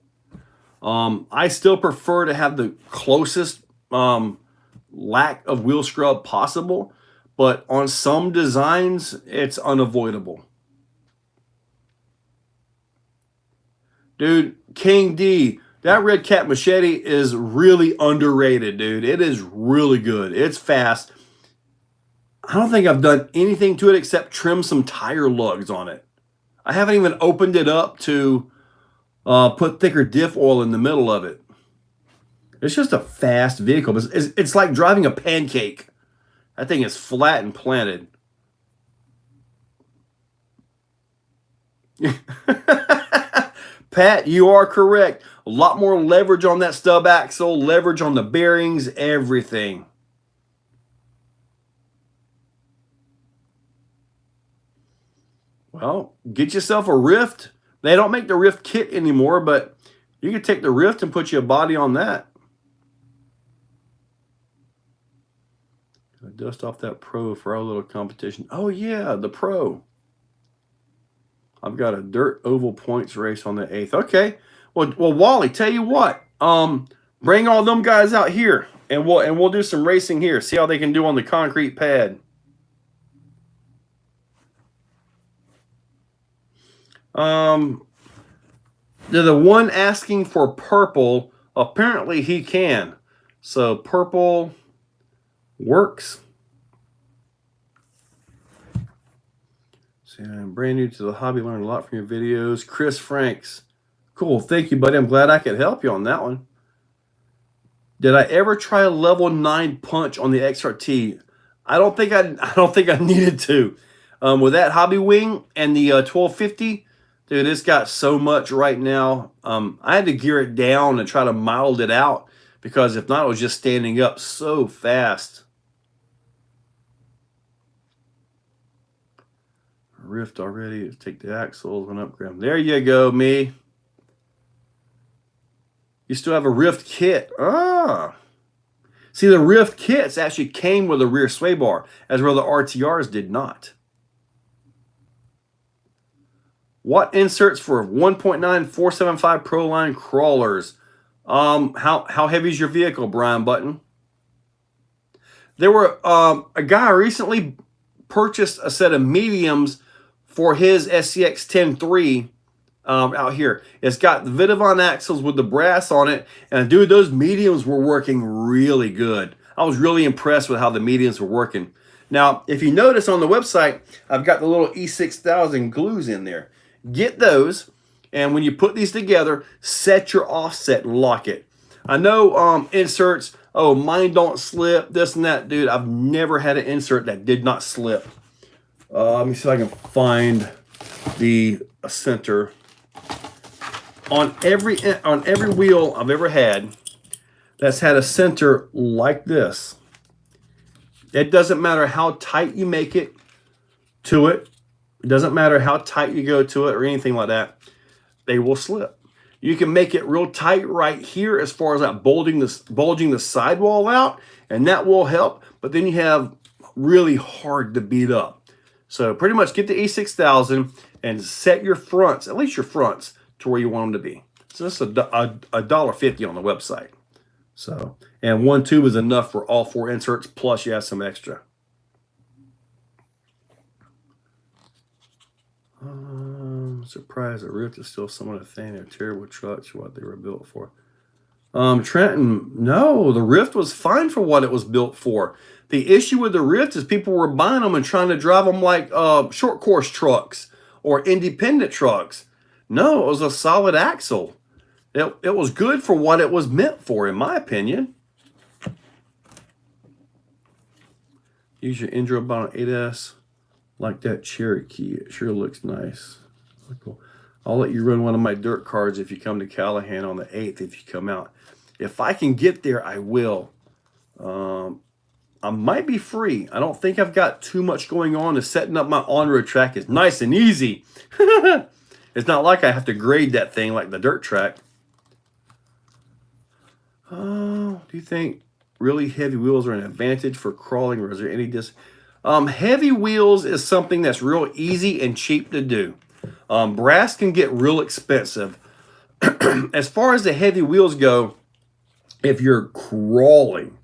I still prefer to have the closest lack of wheel scrub possible, but on some designs, it's unavoidable. Dude, King D, that Red Cat machete is really underrated, dude. It is really good. It's fast. I don't think I've done anything to it except trim some tire lugs on it. I haven't even opened it up to put thicker diff oil in the middle of it. It's just a fast vehicle. It's like driving a pancake. That thing is flat and planted. Pat, you are correct. A lot more leverage on that stub axle, leverage on the bearings, everything. Well, get yourself a Rift. They don't make the Rift kit anymore, but you can take the Rift and put you a body on that. Dust off that Pro for our little competition. Oh yeah, the Pro. I've got a dirt oval points race on the 8th. Okay. Well, Wally, tell you what. Bring all them guys out here, and we'll do some racing here. See how they can do on the concrete pad. The one asking for purple, apparently he can. So purple works. So I'm brand new to the hobby, learned a lot from your videos. Chris Franks. Cool, thank you, buddy. I'm glad I could help you on that one. Did I ever try a level 9 punch on the XRT? I don't think I needed to. With that hobby wing and the 1250, dude, it's got so much right now. I had to gear it down and try to mild it out, because if not, it was just standing up so fast. Rift already. Take the axles and upgrade them. There you go, me. You still have a Rift kit. Ah. See, the Rift kits actually came with a rear sway bar, as well the RTRs did not. What inserts for 1.9 475 Pro Line crawlers? How heavy is your vehicle, Brian Button? There were a guy recently purchased a set of mediums for his SCX 10.3 out here. It's got the Vidavon axles with the brass on it, and dude, those mediums were working really good. I was really impressed with how the mediums were working. Now, if you notice on the website, I've got the little E6000 glues in there. Get those, and when you put these together, set your offset and lock it. I know inserts, oh, mine don't slip, this and that. Dude, I've never had an insert that did not slip. Let me see if I can find the center. On every wheel I've ever had that's had a center like this, it doesn't matter how tight you make it to it. It doesn't matter how tight you go to it or anything like that. They will slip. You can make it real tight right here as far as that bulging the sidewall out, and that will help. But then you have really hard to beat up. So pretty much get the E6000 and set your fronts, at least your fronts, to where you want them to be. So this is $1.50 on the website. So, and one tube is enough for all 4 inserts, plus you have some extra. Surprised that Rift is still somewhat a thing. They're terrible trucks for what they were built for. Trenton, no, the Rift was fine for what it was built for. The issue with the Rift is people were buying them and trying to drive them like short course trucks or independent trucks. No, it was a solid axle. It was good for what it was meant for, in my opinion. Use your Indra on 8S like that Cherokee. It sure looks nice. Cool. I'll let you run one of my dirt cards if you come to Callahan on the 8th, if you come out. If I can get there, I will. I might be free. I don't think I've got too much going on. Setting up my on-road track is nice and easy. It's not like I have to grade that thing like the dirt track. Do you think really heavy wheels are an advantage for crawling, or is there any Heavy wheels is something that's real easy and cheap to do. Brass can get real expensive. As far as the heavy wheels go, if you're crawling,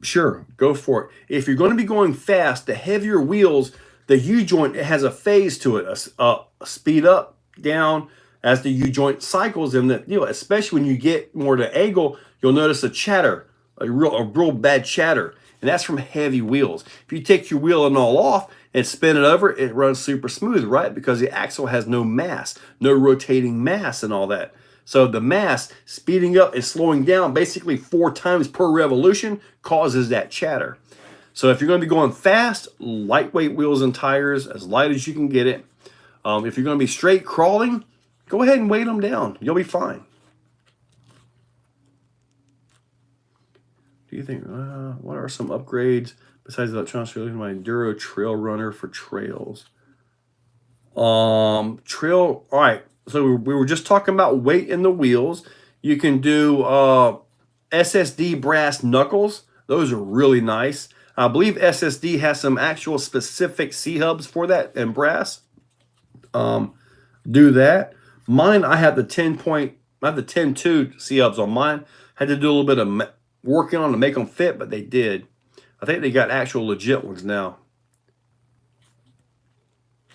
sure, go for it. If you're going to be going fast, the heavier wheels, the U-joint, it has a phase to it, a speed up, down, as the U-joint cycles. And that, especially when you get more to angle, you'll notice a chatter, a real bad chatter. And that's from heavy wheels. If you take your wheel and all off and spin it over, it runs super smooth, right? Because the axle has no mass, no rotating mass and all that. So the mass speeding up and slowing down basically 4 times per revolution causes that chatter. So if you're going to be going fast, lightweight wheels and tires, as light as you can get it. If you're going to be straight crawling, go ahead and weight them down. You'll be fine. Do you think, what are some upgrades besides the electronics related to my Enduro Trail Runner for trails? All right. So we were just talking about weight in the wheels. You can do SSD brass knuckles. Those are really nice. I believe SSD has some actual specific C-hubs for that and brass. Do that. Mine, I have the 10.2 C-hubs on mine. Had to do a little bit of working on to make them fit, but they did. I think they got actual legit ones now.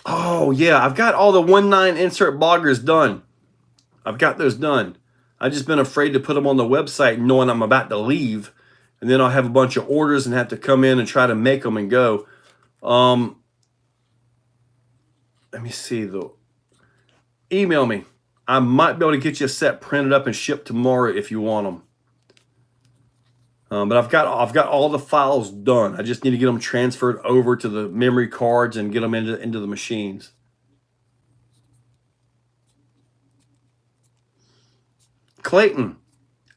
Oh yeah, I've got all the 1.9 insert boggers done. I've got those done. I've just been afraid to put them on the website knowing I'm about to leave. And then I'll have a bunch of orders and have to come in and try to make them and go. Let me see though. Email me. I might be able to get you a set printed up and shipped tomorrow if you want them. But I've got all the files done. I just need to get them transferred over to the memory cards and get them into the machines. Clayton,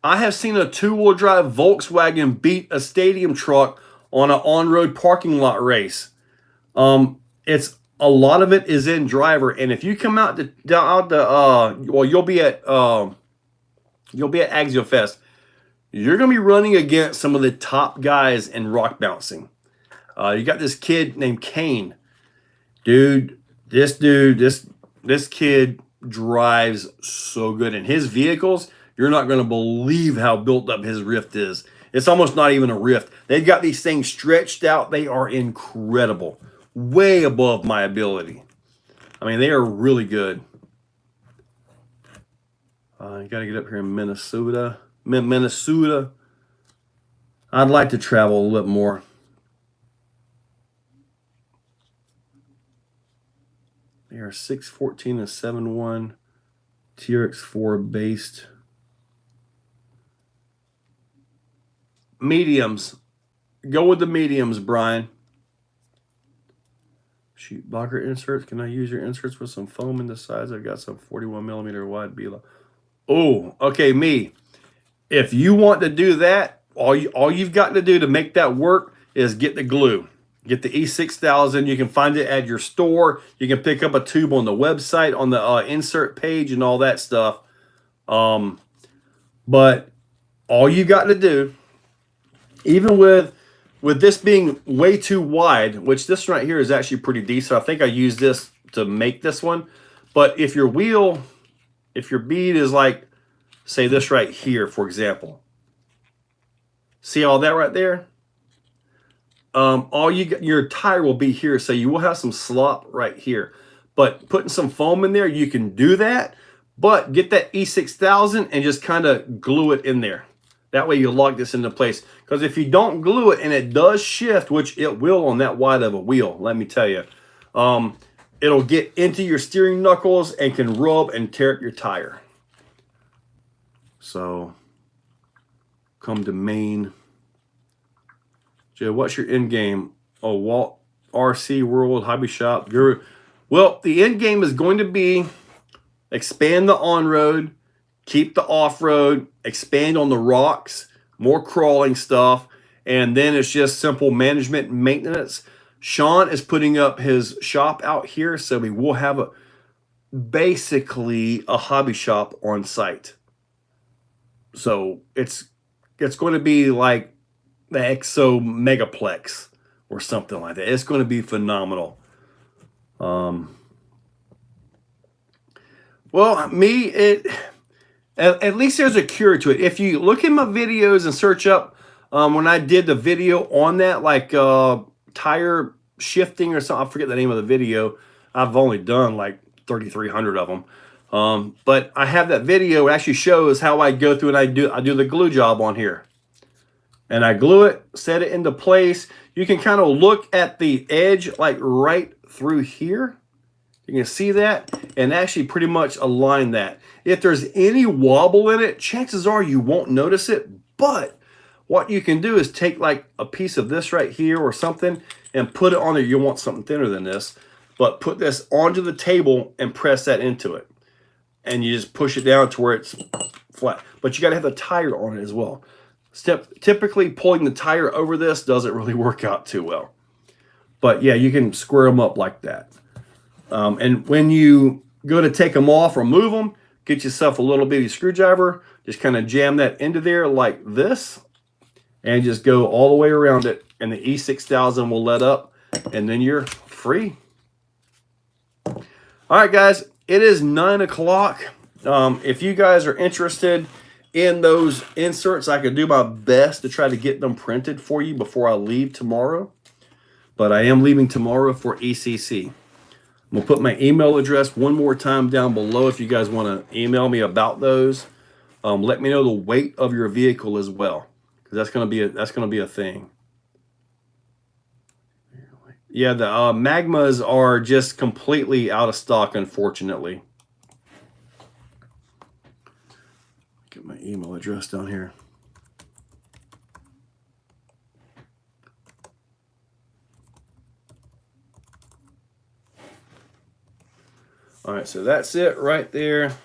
I have seen a 2-wheel drive Volkswagen beat a stadium truck on an on-road parking lot race. It's a lot of it is in driver, and if you come out you'll be at AxioFest. You're going to be running against some of the top guys in rock bouncing. You got this kid named Kane. This kid drives so good. And his vehicles, you're not going to believe how built up his Rift is. It's almost not even a Rift. They've got these things stretched out. They are incredible. Way above my ability. I mean, they are really good. You got to get up here in Minnesota. I'd like to travel a little bit more. They are 614 and 71 TRX4 based. Mediums. Go with the mediums, Brian. Shoot, blocker inserts. Can I use your inserts with some foam in the sides? I've got some 41 millimeter wide below. Oh, okay, me. If you want to do that, all you've got to do to make that work is get the glue. Get the E6000. You can find it at your store. You can pick up a tube on the website, on the insert page and all that stuff. But all you got to do, even with this being way too wide, which this right here is actually pretty decent. I think I used this to make this one. But if your bead is like, say this right here, for example. See all that right there? Your tire will be here, so you will have some slop right here. But putting some foam in there, you can do that. But get that E6000 and just kind of glue it in there. That way you lock this into place. Because if you don't glue it and it does shift, which it will on that wide of a wheel, let me tell you, it'll get into your steering knuckles and can rub and tear up your tire. So, come to Maine. Joe, what's your end game? Oh, Walt RC World Hobby Shop. Well, the end game is going to be expand the on-road, keep the off-road, expand on the rocks, more crawling stuff, and then it's just simple management and maintenance. Sean is putting up his shop out here, so we will have basically a hobby shop on site. So it's going to be like the Exo Megaplex or something like that. It's going to be phenomenal. Well, at least there's a cure to it. If you look in my videos and search up when I did the video on that, like tire shifting or something, I forget the name of the video. I've only done like 3,300 of them. But I have that video. It actually shows how I go through and I do the glue job on here. And I glue it, set it into place. You can kind of look at the edge like right through here. You can see that and actually pretty much align that. If there's any wobble in it, chances are you won't notice it. But what you can do is take like a piece of this right here or something and put it on there. You want something thinner than this, but put this onto the table and press that into it. And you just push it down to where it's flat. But you got to have the tire on it as well. Typically pulling the tire over this doesn't really work out too well. But yeah, you can square them up like that. And when you go to take them off or move them, get yourself a little bitty screwdriver, just kind of jam that into there like this, and just go all the way around it, and the E6000 will let up, and then you're free. All right, guys, it is 9 o'clock. If you guys are interested in those inserts, I could do my best to try to get them printed for you before I leave tomorrow. But I am leaving tomorrow for ECC. I'm going to put my email address one more time down below if you guys want to email me about those. Let me know the weight of your vehicle as well, because that's going to be a thing. Yeah, the Magmas are just completely out of stock, unfortunately. Get my email address down here. All right, so that's it right there.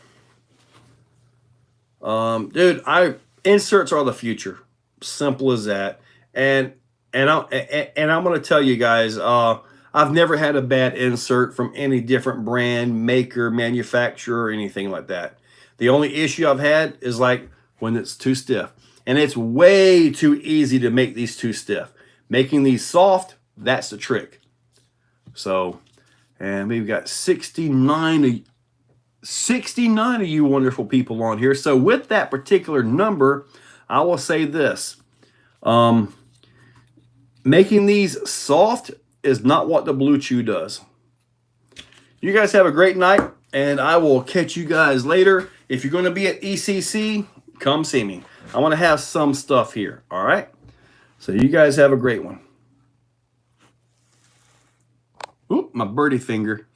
Dude, inserts are the future. Simple as that. And I'm going to tell you guys, I've never had a bad insert from any different brand, maker, manufacturer, or anything like that. The only issue I've had is like when it's too stiff. And it's way too easy to make these too stiff. Making these soft, that's the trick. So, and we've got 69 of you wonderful people on here. So with that particular number, I will say this. Making these soft is not what the Blue Chew does. You guys have a great night, and I will catch you guys later. If you're going to be at ECC, come see me. I want to have some stuff here, all right? So you guys have a great one. Oop, my birdie finger.